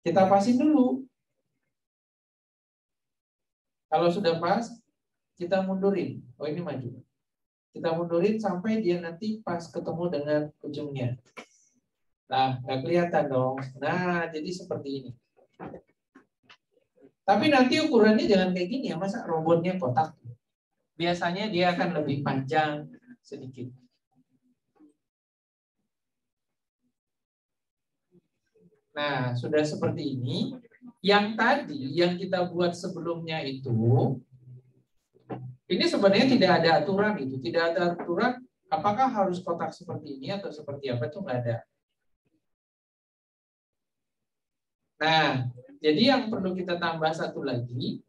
Kita pasin dulu. Kalau sudah pas, kita mundurin. Oh, ini maju. Kita mundurin sampai dia nanti pas ketemu dengan ujungnya. Nah, nggak kelihatan dong. Nah, jadi seperti ini. Tapi nanti ukurannya jangan kayak gini ya, masa robotnya kotak. Biasanya dia akan lebih panjang sedikit. Nah, sudah seperti ini. Yang tadi, yang kita buat sebelumnya itu, ini sebenarnya tidak ada aturan itu. Tidak ada aturan apakah harus kotak seperti ini atau seperti apa, itu nggak ada. Nah, jadi yang perlu kita tambah satu lagi,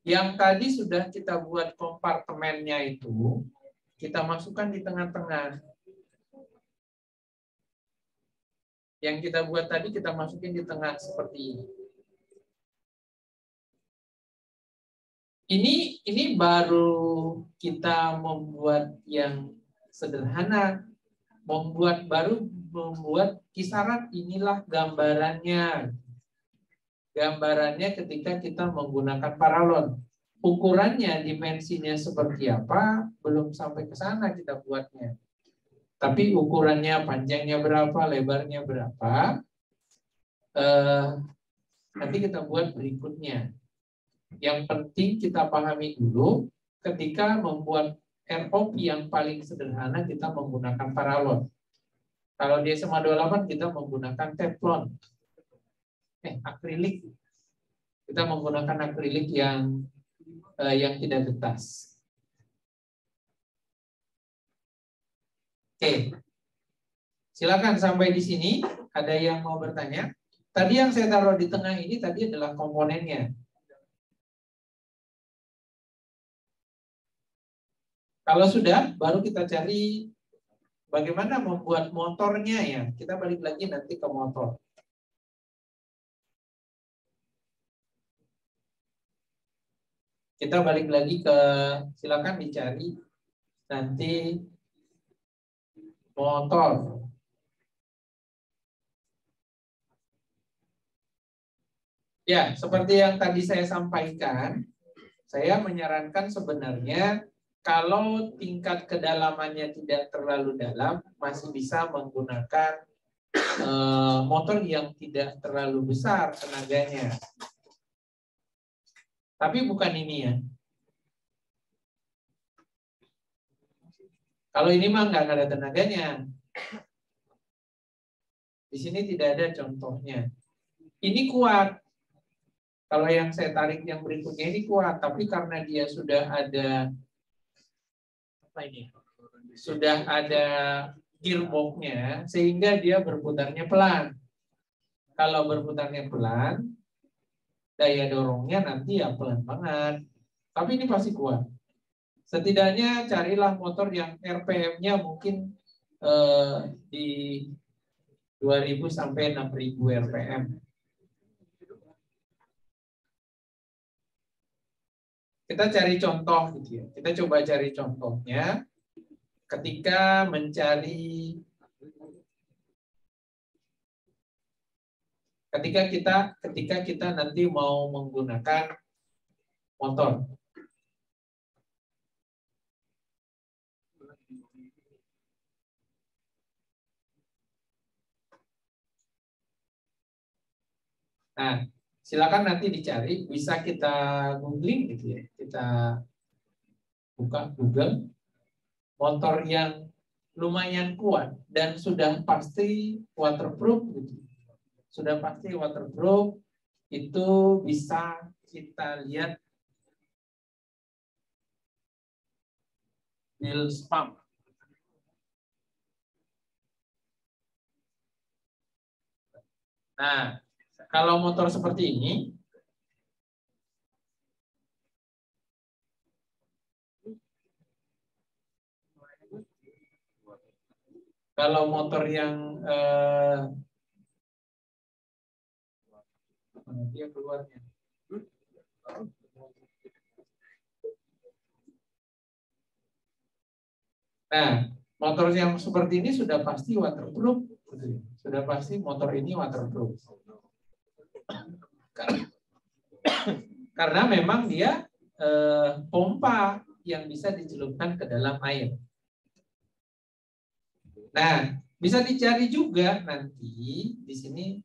yang tadi sudah kita buat kompartemennya itu, kita masukkan di tengah-tengah. Yang kita buat tadi kita masukin di tengah seperti ini. Ini baru kita membuat yang sederhana, membuat kisaran, inilah gambarannya. Gambarannya ketika kita menggunakan paralon. Ukurannya, dimensinya seperti apa, belum sampai ke sana kita buatnya. Tapi ukurannya, panjangnya berapa, lebarnya berapa, nanti kita buat berikutnya. Yang penting kita pahami dulu, ketika membuat ROP yang paling sederhana, kita menggunakan paralon. Kalau di SMA 28 kita menggunakan teflon. Akrilik. Kita menggunakan akrilik yang tidak getas. Oke. Silakan sampai di sini. Ada yang mau bertanya? Tadi yang saya taruh di tengah ini tadi adalah komponennya. Kalau sudah, baru kita cari bagaimana membuat motornya ya. Kita balik lagi nanti ke motor. Kita balik lagi ke, silakan dicari nanti motor. Ya, seperti yang tadi saya sampaikan, saya menyarankan sebenarnya kalau tingkat kedalamannya tidak terlalu dalam, masih bisa menggunakan motor yang tidak terlalu besar tenaganya. Tapi bukan ini ya. Kalau ini mah nggak ada tenaganya. Di sini tidak ada contohnya. Ini kuat. Kalau yang saya tarik yang berikutnya ini kuat, tapi karena dia sudah ada apa ini? Sudah ada gearbox-nya sehingga dia berputarnya pelan. Kalau berputarnya pelan, daya dorongnya nanti ya pelan banget. Tapi ini pasti kuat. Setidaknya carilah motor yang RPM-nya mungkin di 2000 sampai 6000 RPM. Kita cari contoh gitu ya. Kita coba cari contohnya ketika kita nanti mau menggunakan motor. Nah, silakan nanti dicari, bisa kita googling gitu ya. Kita buka Google, motor yang lumayan kuat dan sudah pasti waterproof gitu. Sudah pasti waterproof, itu bisa kita lihat Bills Pump. Nah, kalau motor seperti ini, kalau motor yang mana dia keluarnya? Nah, motor yang seperti ini sudah pasti waterproof, sudah pasti motor ini waterproof. Karena memang dia pompa yang bisa dicelupkan ke dalam air. Nah, bisa dicari juga nanti di sini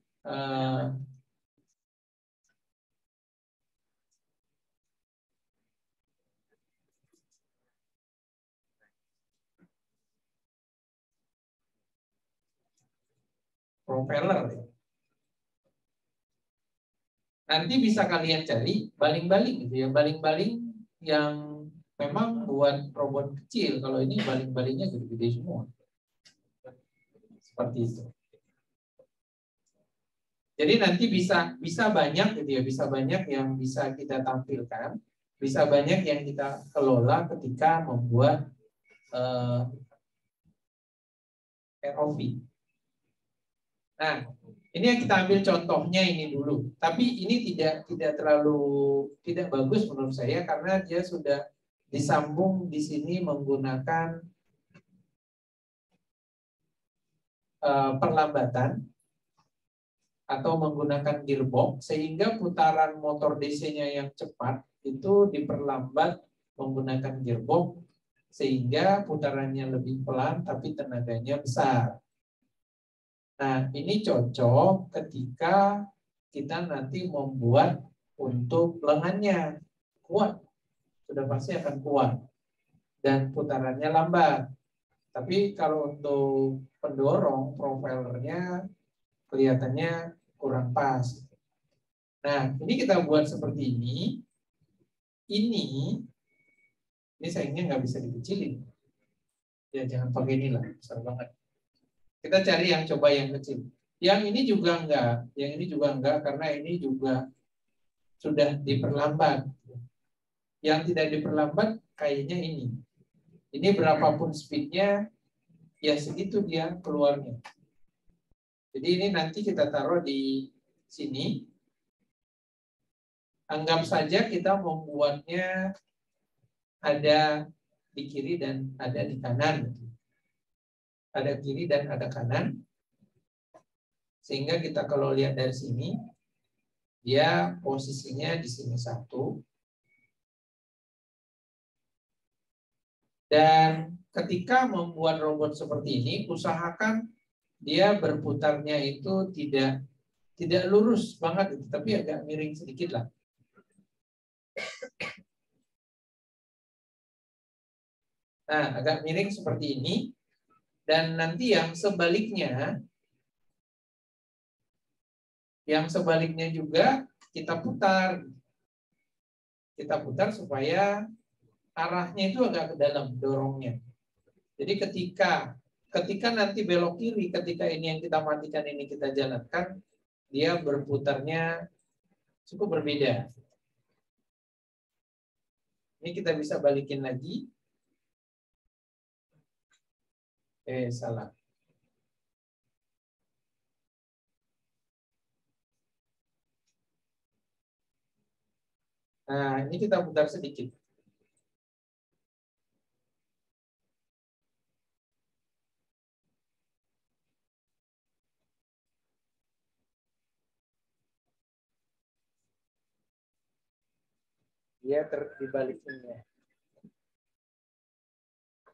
propeller. Nanti bisa kalian cari baling-baling gitu ya, baling-baling yang memang buat robot kecil. Kalau ini baling-balingnya gede-gede semua. Seperti itu. Jadi nanti bisa banyak gitu ya, bisa banyak yang bisa kita tampilkan, bisa banyak yang kita kelola ketika membuat ROV. Nah, ini yang kita ambil contohnya ini dulu. Tapi ini tidak bagus menurut saya karena dia sudah disambung di sini menggunakan perlambatan atau menggunakan gearbox sehingga putaran motor DC-nya yang cepat itu diperlambat menggunakan gearbox sehingga putarannya lebih pelan tapi tenaganya besar. Nah, ini cocok ketika kita nanti membuat untuk lengannya kuat. Sudah pasti akan kuat. Dan putarannya lambat. Tapi kalau untuk pendorong, propellernya kelihatannya kurang pas. Nah, ini kita buat seperti ini. Ini sayangnya nggak bisa dikecilin. Ya jangan pakai inilah, besar banget. Kita cari yang coba yang kecil. Yang ini juga enggak, karena ini juga sudah diperlambat. Yang tidak diperlambat kayaknya ini. Ini berapapun speednya, ya segitu dia keluarnya. Jadi ini nanti kita taruh di sini. Anggap saja kita membuatnya ada di kiri dan ada di kanan. Ada kiri dan ada kanan. Sehingga kita kalau lihat dari sini, dia posisinya di sini satu. Dan ketika membuat robot seperti ini, usahakan dia berputarnya itu tidak lurus banget, tapi agak miring sedikit lah. Nah, agak miring seperti ini. Dan nanti yang sebaliknya juga kita putar. Kita putar supaya arahnya itu agak ke dalam dorongnya. Jadi ketika nanti belok kiri, ketika ini yang kita matikan, ini kita jalankan, dia berputarnya cukup berbeda. Ini kita bisa balikin lagi. Salah. Nah, ini kita putar sedikit. Dia dibalikinnya.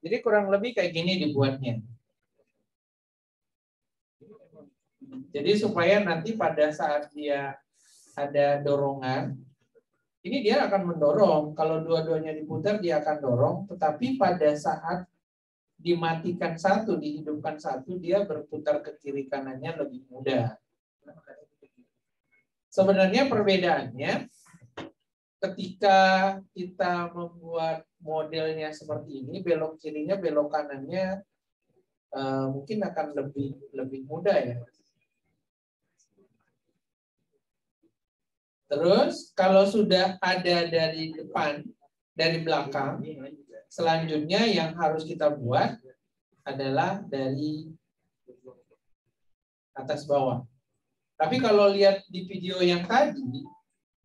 Jadi kurang lebih kayak gini dibuatnya. Jadi supaya nanti pada saat dia ada dorongan, ini dia akan mendorong. Kalau dua-duanya diputar, dia akan dorong. Tetapi pada saat dimatikan satu, dihidupkan satu, dia berputar ke kiri kanannya lebih mudah. Sebenarnya perbedaannya, ketika kita membuat modelnya seperti ini, belok kirinya, belok kanannya mungkin akan lebih mudah ya. Terus kalau sudah ada dari depan, dari belakang, selanjutnya yang harus kita buat adalah dari atas bawah. Tapi kalau lihat di video yang tadi,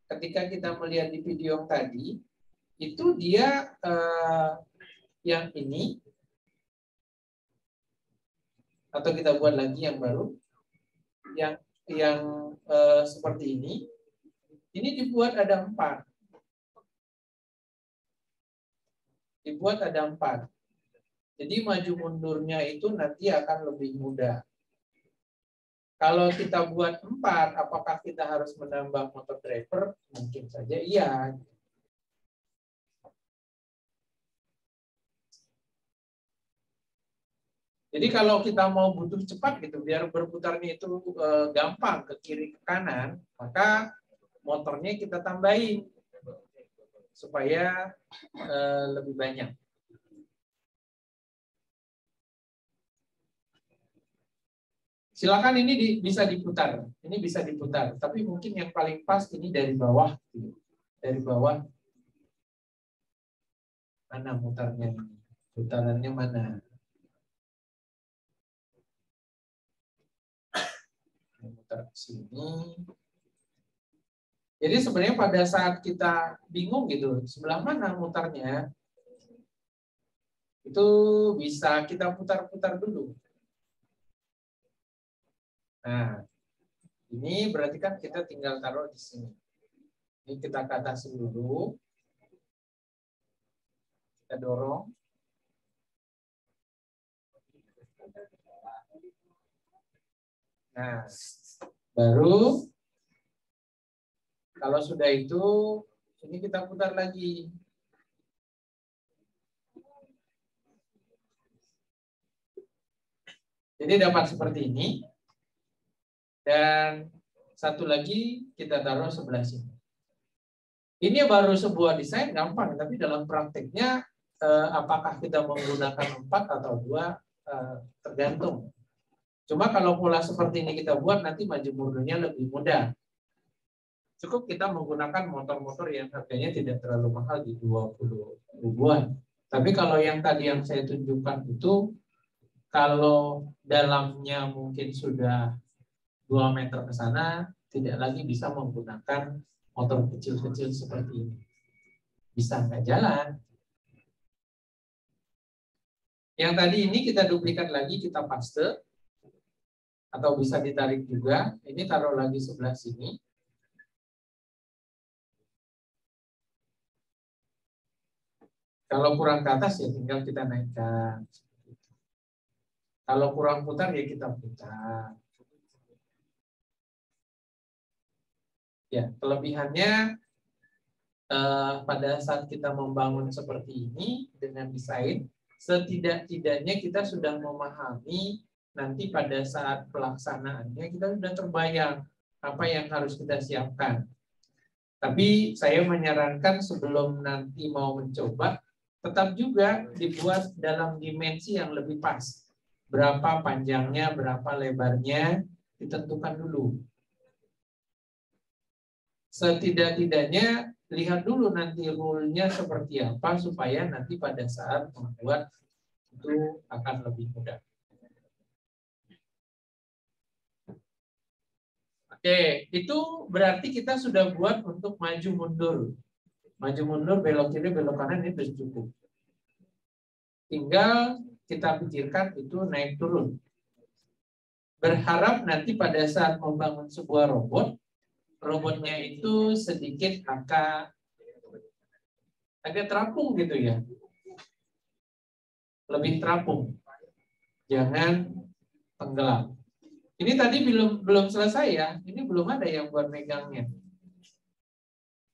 ketika kita melihat di video yang tadi, itu dia yang ini, atau kita buat lagi yang baru, yang seperti ini dibuat ada 4. Dibuat ada 4. Jadi maju mundurnya itu nanti akan lebih mudah. Kalau kita buat 4, apakah kita harus menambah motor driver? Mungkin saja iya. Jadi kalau kita mau butuh cepat gitu, biar berputarnya itu gampang ke kiri ke kanan, maka motornya kita tambahin supaya lebih banyak. Silakan ini bisa diputar. Ini bisa diputar, tapi mungkin yang paling pas ini dari bawah. Dari bawah. Mana mutarnya? Putarannya mana? Mutar ke sini. Jadi sebenarnya pada saat kita bingung gitu, sebelah mana mutarnya, itu bisa kita putar-putar dulu. Nah, ini berarti kan kita tinggal taruh di sini. Ini kita ke atas dulu. Kita dorong. Nah, baru kalau sudah itu, ini kita putar lagi. Jadi dapat seperti ini. Dan satu lagi kita taruh sebelah sini. Ini baru sebuah desain gampang, tapi dalam prakteknya apakah kita menggunakan 4 atau 2 tergantung. Cuma kalau pola seperti ini kita buat nanti maju mundurnya lebih mudah. Cukup kita menggunakan motor-motor yang harganya tidak terlalu mahal di 20 ribuan. Tapi kalau yang tadi yang saya tunjukkan itu, kalau dalamnya mungkin sudah 2 meter ke sana, tidak lagi bisa menggunakan motor kecil-kecil seperti ini. Bisa nggak jalan. Yang tadi ini kita duplikat lagi, kita paste. Atau bisa ditarik juga. Ini taruh lagi sebelah sini. Kalau kurang ke atas ya tinggal kita naikkan. Kalau kurang putar ya kita putar. Ya, kelebihannya pada saat kita membangun seperti ini dengan desain, setidak-tidaknya kita sudah memahami nanti pada saat pelaksanaannya kita sudah terbayang apa yang harus kita siapkan. Tapi saya menyarankan sebelum nanti mau mencoba, tetap juga dibuat dalam dimensi yang lebih pas. Berapa panjangnya, berapa lebarnya, ditentukan dulu. Setidak-tidaknya lihat dulu nanti rule-nya seperti apa supaya nanti pada saat membuat itu akan lebih mudah. Oke, itu berarti kita sudah buat untuk maju mundur. Maju mundur, belok kiri, belok kanan ini sudah cukup. Tinggal kita pikirkan itu naik turun. Berharap nanti pada saat membangun sebuah robot, robotnya itu sedikit agak terapung gitu ya. Lebih terapung. Jangan tenggelam. Ini tadi belum selesai ya. Ini belum ada yang buat megangnya.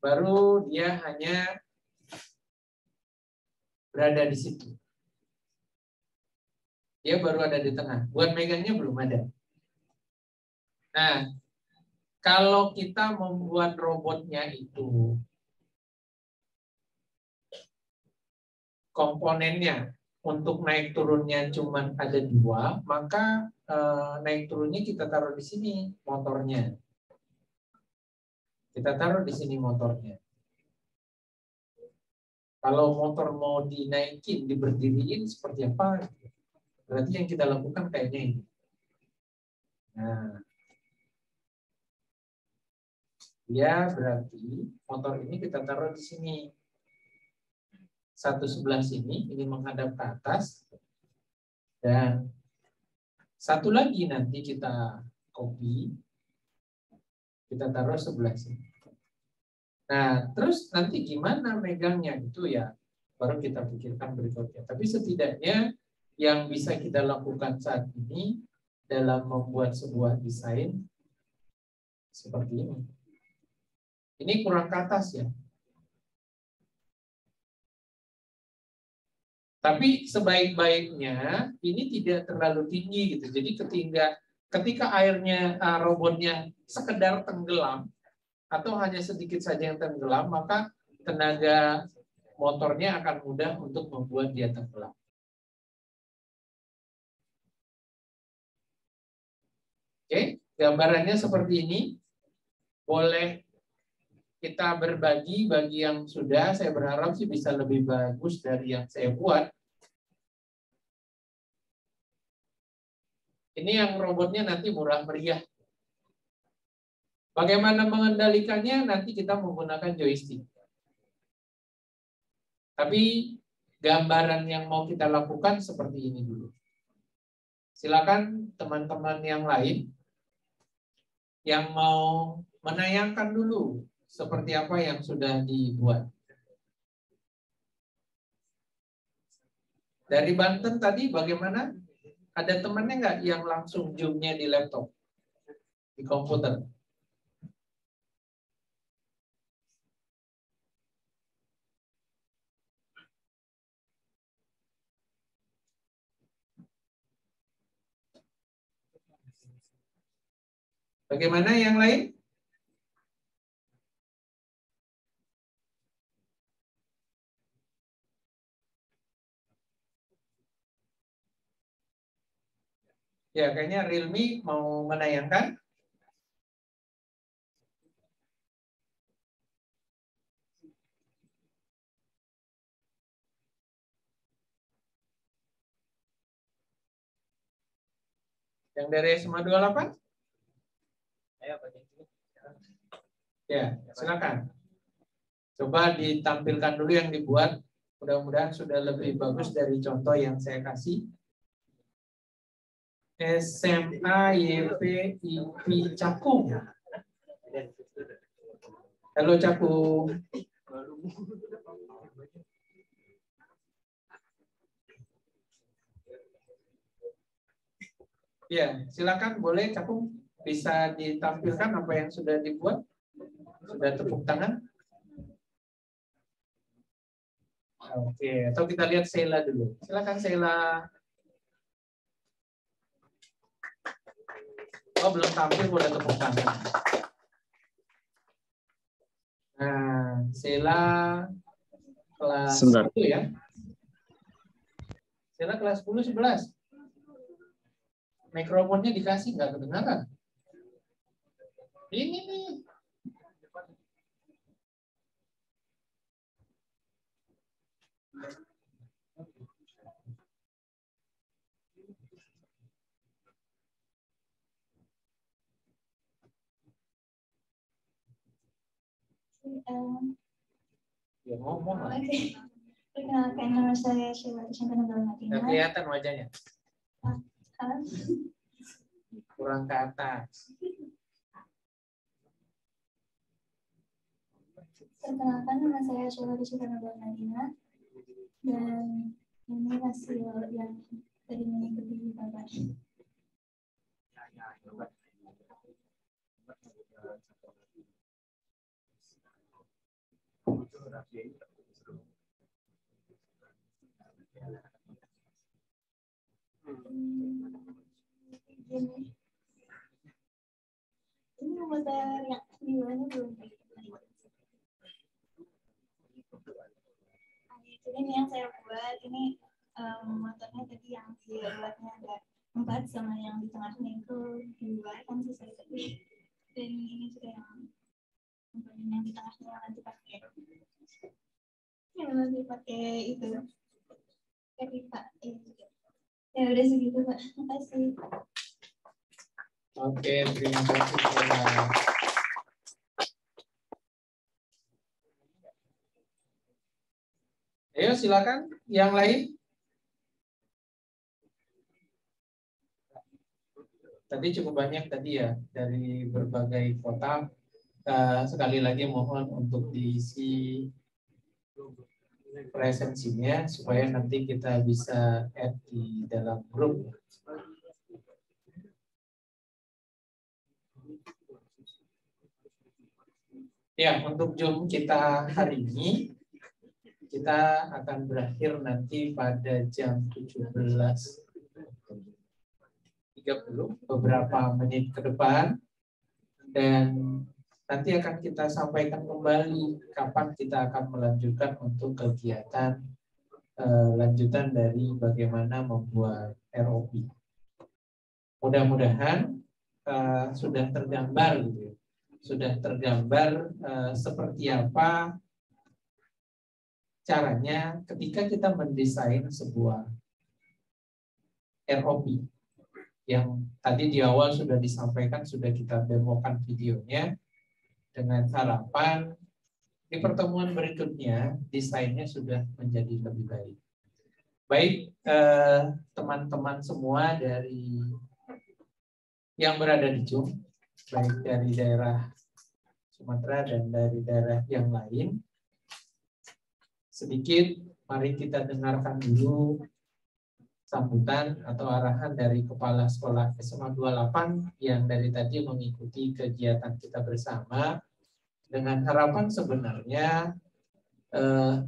Baru dia hanya berada di situ. Dia baru ada di tengah. Buat megangnya belum ada. Nah, kalau kita membuat robotnya itu komponennya untuk naik turunnya cuma ada 2, maka naik turunnya kita taruh di sini motornya. Kita taruh di sini motornya. Kalau motor mau dinaikin, diberdiriin seperti apa? Berarti yang kita lakukan kayaknya ini. Nah, ya berarti motor ini kita taruh di sini. Satu sebelah sini, ini menghadap ke atas. Dan satu lagi nanti kita copy. Kita taruh sebelah sini. Nah, terus nanti gimana megangnya itu ya baru kita pikirkan berikutnya. Tapi setidaknya yang bisa kita lakukan saat ini dalam membuat sebuah desain seperti ini. Ini kurang ke atas ya. Tapi sebaik-baiknya ini tidak terlalu tinggi gitu. Jadi ketika airnya robotnya sekedar tenggelam atau hanya sedikit saja yang tenggelam, maka tenaga motornya akan mudah untuk membuat dia tenggelam. Oke, gambarannya seperti ini. Boleh kita berbagi bagi yang sudah, saya berharap sih bisa lebih bagus dari yang saya buat. Ini yang robotnya nanti murah meriah. Bagaimana mengendalikannya nanti kita menggunakan joystick. Tapi gambaran yang mau kita lakukan seperti ini dulu. Silakan teman-teman yang lain yang mau menayangkan dulu seperti apa yang sudah dibuat. Dari Banten tadi bagaimana? Ada temannya nggak yang langsung zoom-nya di laptop, di komputer? Bagaimana yang lain? Ya, kayaknya Realme mau menayangkan. Yang dari SMA 28? Ya, silakan. Coba ditampilkan dulu yang dibuat. Mudah-mudahan sudah lebih bagus dari contoh yang saya kasih. SMA YP IP Cakung. Halo Cakung. Ya, silakan boleh Cakung, bisa ditampilkan apa yang sudah dibuat. Sudah tepuk tangan. Oke, atau kita lihat Sheila dulu. Silakan Sheila. Oh, belum tampil, boleh tepuk tangan. Nah, Sheila kelas 10 ya. Sheila kelas 10, 11. Mikrofonnya dikasih, nggak kedengaran. Ini nih. Ya ngomong lah. Oke. Perkenalkan, nama saya Sheila Desyanti Nadina. Nggak kelihatan wajahnya. Halo. Kurang ke atas. Perkenalkan, nama saya Sheila Desyanti Nadina. Dan ini hasil yang tadi mengikuti Bapak. Ini motor yang di mana belum. Ini yang saya buat ini motornya tadi yang dibuatnya ada 4 sama yang di tengahnya itu 2 kan sisa tadi. Dan ini juga yang di tengahnya nanti pakai. Yang nanti pakai itu. Pipa itu. Ya udah segitu Pak. Makasih. Oke, terima kasih Sheila. Ayo silakan yang lain. Tadi cukup banyak tadi ya dari berbagai kota. Sekali lagi mohon untuk diisi presensinya supaya nanti kita bisa add di dalam grup. Ya, untuk Zoom kita hari ini kita akan berakhir nanti pada jam 17.30, beberapa menit ke depan, dan nanti akan kita sampaikan kembali kapan kita akan melanjutkan untuk kegiatan lanjutan dari bagaimana membuat ROP. Mudah-mudahan sudah tergambar gitu ya. Sudah tergambar seperti apa caranya ketika kita mendesain sebuah ROP yang tadi di awal sudah disampaikan, sudah kita demokan videonya, dengan harapan di pertemuan berikutnya desainnya sudah menjadi lebih baik. Baik teman-teman semua dari yang berada di Zoom, baik dari daerah Sumatera dan dari daerah yang lain, sedikit mari kita dengarkan dulu sambutan atau arahan dari Kepala Sekolah SMA 28 yang dari tadi mengikuti kegiatan kita bersama, dengan harapan sebenarnya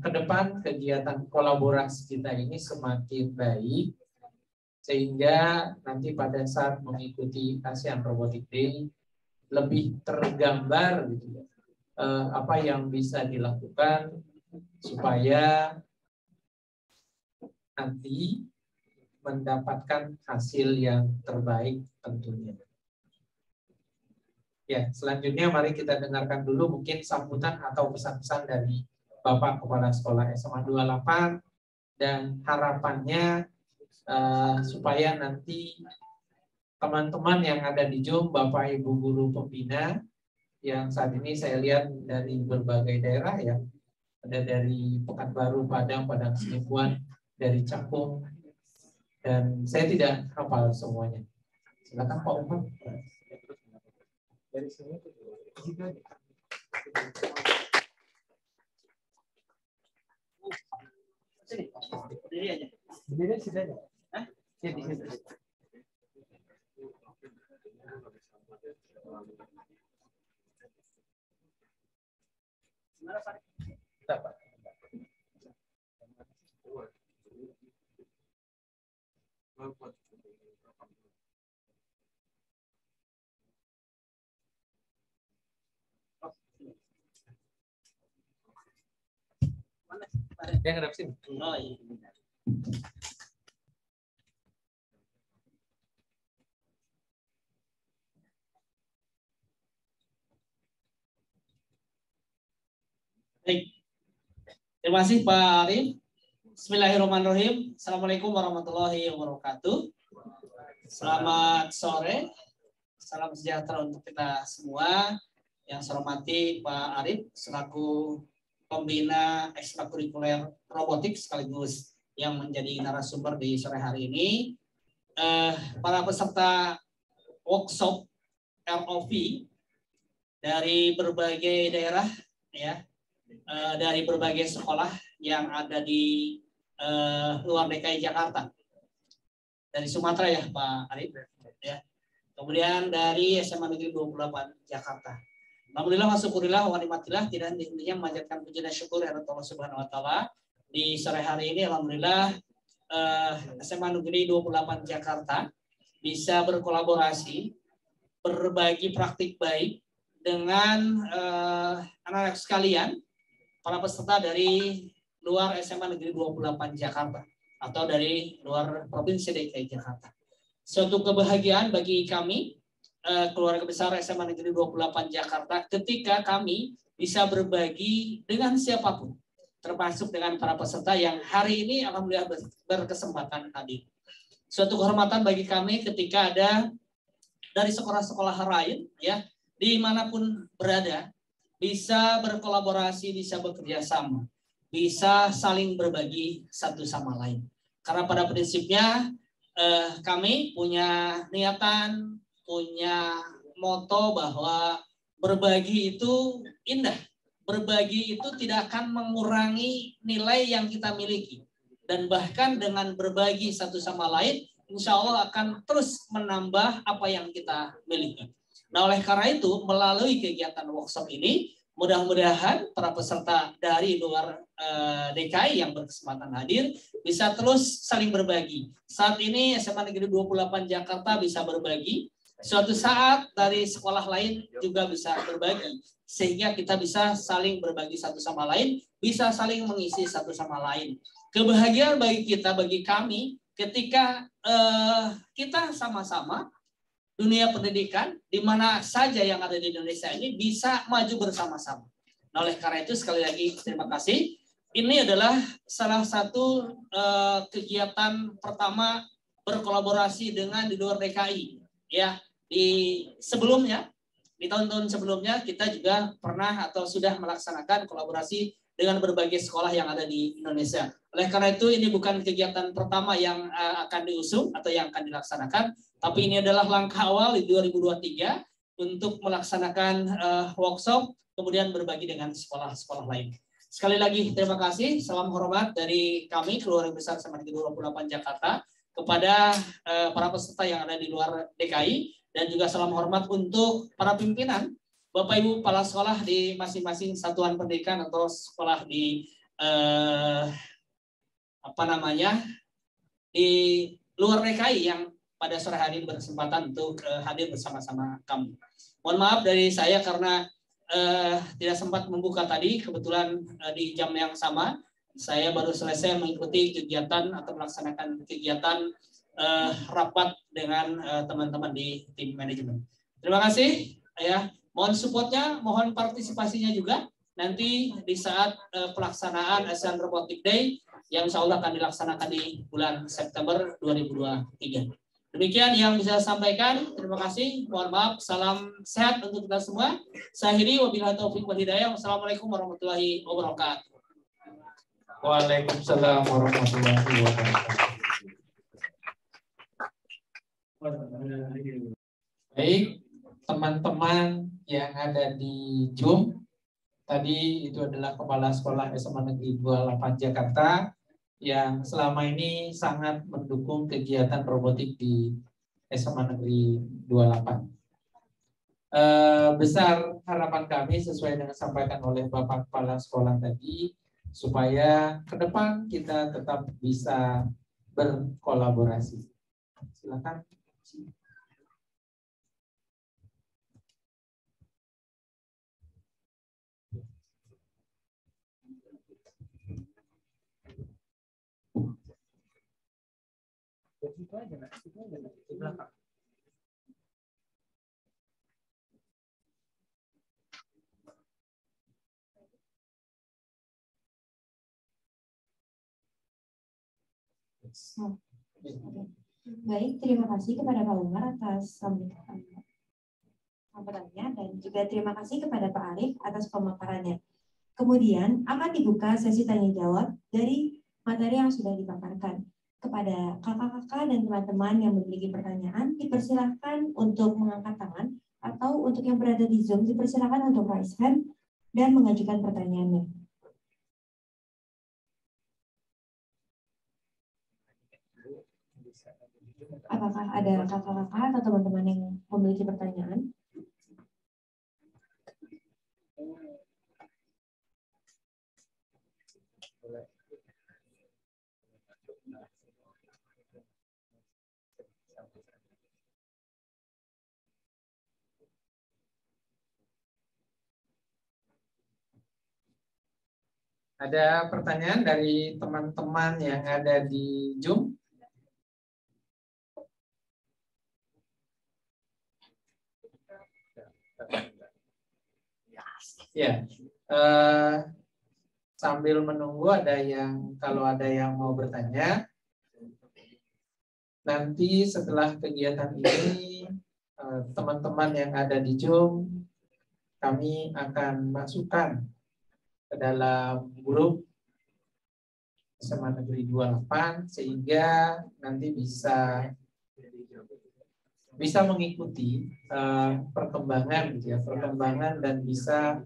ke depan kegiatan kolaborasi kita ini semakin baik, sehingga nanti pada saat mengikuti ASEAN Robotic Day lebih tergambar gitu ya, apa yang bisa dilakukan supaya nanti mendapatkan hasil yang terbaik tentunya. Ya, selanjutnya mari kita dengarkan dulu mungkin sambutan atau pesan-pesan dari Bapak Kepala Sekolah SMA 28 dan harapannya supaya nanti teman-teman yang ada di Zoom, Bapak Ibu guru pembina yang saat ini saya lihat dari berbagai daerah ya, ada dari Pekanbaru, Padang, Padang Sidempuan, dari Cakung, dan saya tidak hafal semuanya. Silakan Pak Umar. Dari sini juga. Berdiri aja. Berdiri sini aja. Hah? Sini. Kita, Pak. Dia ngadep sini. Oh iya. Baik. Terima kasih Pak Arif. Bismillahirrahmanirrahim. Assalamualaikum warahmatullahi wabarakatuh. Selamat sore. Salam sejahtera untuk kita semua. Yang saya hormati Pak Arif selaku pembina ekstrakurikuler robotik sekaligus yang menjadi narasumber di sore hari ini. Para peserta workshop ROV dari berbagai daerah ya, dari berbagai sekolah yang ada di luar DKI Jakarta, dari Sumatera ya Pak Arif ya, kemudian dari SMA Negeri 28 Jakarta. Alhamdulillah wa syukurillah wa nikmatillah, tidak henti-hentinya memanjatkan puji dan syukur kepada Allah Subhanahu wa taala. Di sore hari ini alhamdulillah SMA Negeri 28 Jakarta bisa berkolaborasi, berbagi praktik baik dengan anak-anak sekalian, para peserta dari luar SMA Negeri 28 Jakarta atau dari luar Provinsi DKI Jakarta. Suatu kebahagiaan bagi kami keluarga besar SMA Negeri 28 Jakarta ketika kami bisa berbagi dengan siapapun, termasuk dengan para peserta yang hari ini alhamdulillah berkesempatan hadir. Suatu kehormatan bagi kami ketika ada dari sekolah-sekolah lain ya, dimanapun berada, bisa berkolaborasi, bisa bekerja sama, bisa saling berbagi satu sama lain. Karena pada prinsipnya kami punya niatan, punya moto bahwa berbagi itu indah. Berbagi itu tidak akan mengurangi nilai yang kita miliki. Dan bahkan dengan berbagi satu sama lain, insya Allah akan terus menambah apa yang kita miliki. Nah, oleh karena itu, melalui kegiatan workshop ini, mudah-mudahan para peserta dari luar DKI yang berkesempatan hadir bisa terus saling berbagi. Saat ini SMA Negeri 28 Jakarta bisa berbagi. Suatu saat dari sekolah lain juga bisa berbagi. Sehingga kita bisa saling berbagi satu sama lain, bisa saling mengisi satu sama lain. Kebahagiaan bagi kita, bagi kami, ketika kita sama-sama dunia pendidikan di mana saja yang ada di Indonesia ini bisa maju bersama-sama. Nah, oleh karena itu sekali lagi terima kasih. Ini adalah salah satu kegiatan pertama berkolaborasi dengan di luar DKI. Ya, di sebelumnya, di tahun-tahun sebelumnya kita juga pernah atau sudah melaksanakan kolaborasi dengan berbagai sekolah yang ada di Indonesia. Oleh karena itu ini bukan kegiatan pertama yang akan diusung atau yang akan dilaksanakan, tapi ini adalah langkah awal di 2023 untuk melaksanakan workshop, kemudian berbagi dengan sekolah-sekolah lain. Sekali lagi terima kasih, salam hormat dari kami keluarga besar SMA Negeri 28 Jakarta kepada para peserta yang ada di luar DKI, dan juga salam hormat untuk para pimpinan Bapak Ibu kepala sekolah di masing-masing satuan pendidikan atau sekolah di di luar DKI yang pada sore hari ini berkesempatan untuk hadir bersama-sama kami. Mohon maaf dari saya karena tidak sempat membuka tadi, kebetulan di jam yang sama saya baru selesai mengikuti kegiatan atau melaksanakan kegiatan rapat dengan teman-teman di tim manajemen. Terima kasih ya. Mohon supportnya, mohon partisipasinya juga nanti di saat pelaksanaan ASEAN Robotic Day yang insya Allah akan dilaksanakan di bulan September 2023. Demikian yang bisa saya sampaikan. Terima kasih. Mohon maaf. Salam sehat untuk kita semua. Saya akhiri, wabillahi taufiq wal hidayah. Wassalamualaikum warahmatullahi wabarakatuh. Waalaikumsalam warahmatullahi wabarakatuh. Baik, teman-teman yang ada di Zoom, tadi itu adalah Kepala Sekolah SMA Negeri 28 Jakarta yang selama ini sangat mendukung kegiatan robotik di SMA Negeri 28. Besar harapan kami sesuai dengan disampaikan oleh Bapak Kepala Sekolah tadi, supaya ke depan kita tetap bisa berkolaborasi. Silakan. Di belakang. Baik, terima kasih kepada Pak Umar atas sambutannya dan juga terima kasih kepada Pak Arif atas pemaparannya. Kemudian akan dibuka sesi tanya jawab dari materi yang sudah dipaparkan. Kepada kakak-kakak dan teman-teman yang memiliki pertanyaan, dipersilahkan untuk mengangkat tangan, atau untuk yang berada di Zoom, dipersilahkan untuk raise hand dan mengajukan pertanyaannya. Apakah ada kakak-kakak atau teman-teman yang memiliki pertanyaan? Ada pertanyaan dari teman-teman yang ada di Zoom? Ya, sambil menunggu kalau ada yang mau bertanya, nanti setelah kegiatan ini teman-teman yang ada di Zoom, kami akan masukkan ke dalam grup SMA Negeri 28 sehingga nanti bisa mengikuti perkembangan gitu ya, perkembangan dan bisa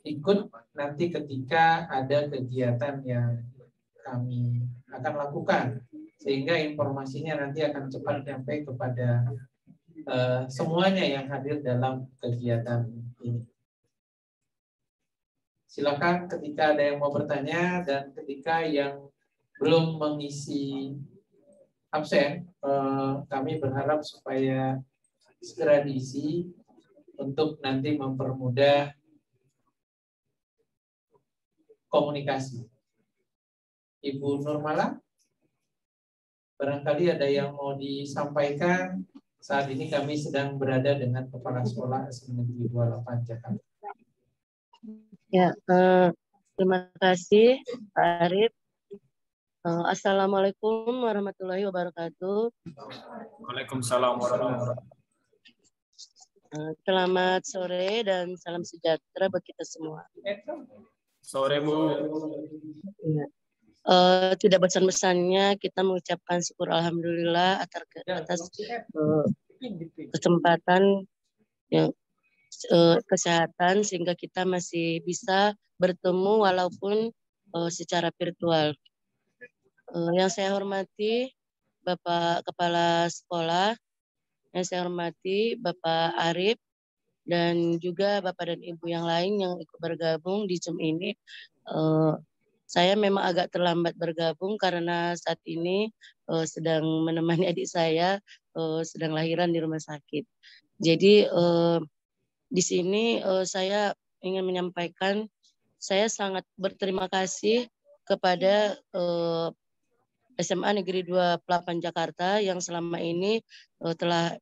ikut nanti ketika ada kegiatan yang kami akan lakukan, sehingga informasinya nanti akan cepat sampai kepada semuanya yang hadir dalam kegiatan ini. Silakan ketika ada yang mau bertanya, dan ketika yang belum mengisi absen, kami berharap supaya segera diisi untuk nanti mempermudah komunikasi. Ibu Nurmala, barangkali ada yang mau disampaikan. Saat ini kami sedang berada dengan Kepala Sekolah SMA Negeri 28 Jakarta. Ya, terima kasih Pak Arif. Assalamualaikum warahmatullahi wabarakatuh. Waalaikumsalam warahmatullahi wabarakatuh. Selamat sore dan salam sejahtera buat kita semua. Sore Bu. Ya. Tidak bosan-bosannya kita mengucapkan syukur alhamdulillah atas kesempatan yang kesehatan sehingga kita masih bisa bertemu walaupun secara virtual. Yang saya hormati Bapak Kepala Sekolah, yang saya hormati Bapak Arif, dan juga Bapak dan Ibu yang lain yang ikut bergabung di Zoom ini. Saya memang agak terlambat bergabung karena saat ini sedang menemani adik saya sedang lahiran di rumah sakit. Jadi di sini saya ingin menyampaikan saya sangat berterima kasih kepada SMA Negeri 2 Pelapan Jakarta yang selama ini telah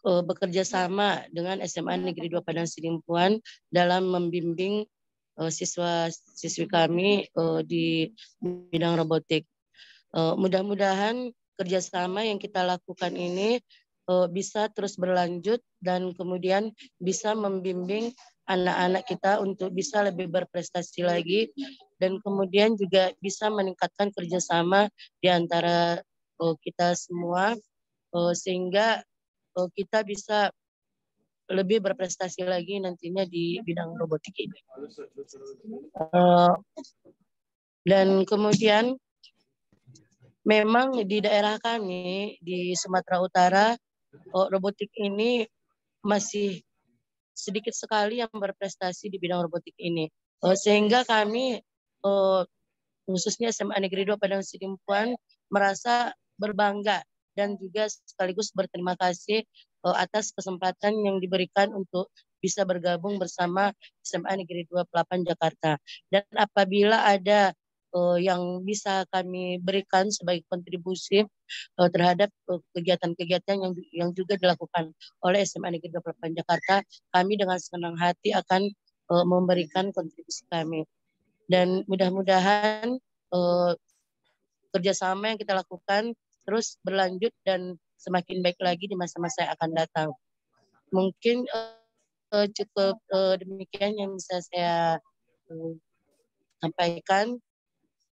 bekerja sama dengan SMA Negeri 2 Padang Sidimpuan dalam membimbing siswa-siswi kami di bidang robotik. Mudah-mudahan kerjasama yang kita lakukan ini bisa terus berlanjut dan kemudian bisa membimbing anak-anak kita untuk bisa lebih berprestasi lagi dan kemudian juga bisa meningkatkan kerjasama di antara kita semua sehingga kita bisa lebih berprestasi lagi nantinya di bidang robotik ini. Dan kemudian memang di daerah kami di Sumatera Utara robotik ini masih sedikit sekali yang berprestasi di bidang robotik ini. Sehingga kami khususnya SMA Negeri 2 Padang Sidimpuan merasa berbangga dan juga sekaligus berterima kasih atas kesempatan yang diberikan untuk bisa bergabung bersama SMA Negeri 2 Pelapan Jakarta. Dan apabila ada yang bisa kami berikan sebagai kontribusi terhadap kegiatan-kegiatan yang juga dilakukan oleh SMA Negeri 2 Pelapan Jakarta, kami dengan senang hati akan memberikan kontribusi kami. Dan mudah-mudahan kerjasama yang kita lakukan terus berlanjut dan semakin baik lagi di masa-masa yang akan datang. Mungkin cukup demikian yang bisa saya sampaikan.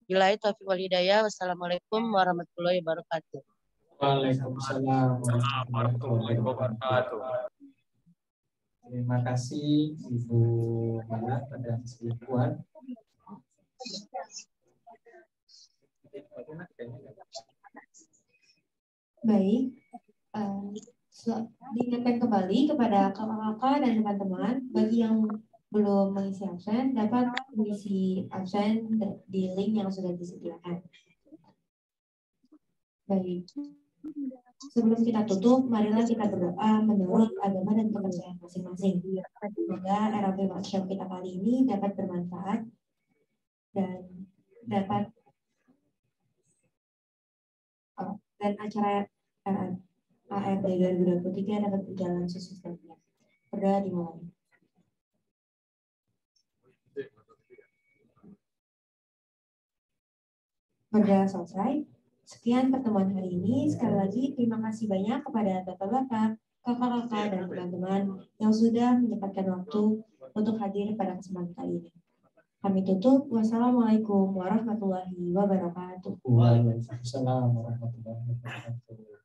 Billahi taufiq wal hidayah. Wassalamualaikum warahmatullahi wabarakatuh. Waalaikumsalam warahmatullahi wabarakatuh. Terima kasih Ibu Mala Padang Sidimpuan. Baik, diingatkan kembali kepada kakak-kakak dan teman-teman bagi yang belum mengisi absen dapat mengisi absen di link yang sudah disediakan. Baik, sebelum kita tutup, marilah kita berdoa menurut agama dan kepercayaan masing-masing. Semoga RLP Workshop kita kali ini dapat bermanfaat dan dapat dan acara ARD 2023 dapat berjalan sukses dan baik. Berdoa dimulai. Berdoa selesai. Sekian pertemuan hari ini. Sekali lagi terima kasih banyak kepada bapak-bapak, kakak-kakak, dan teman-teman yang sudah menyempatkan waktu untuk hadir pada kesempatan kali ini. Kami tutup. Wassalamualaikum warahmatullahi wabarakatuh. Waalaikumsalam warahmatullahi wabarakatuh.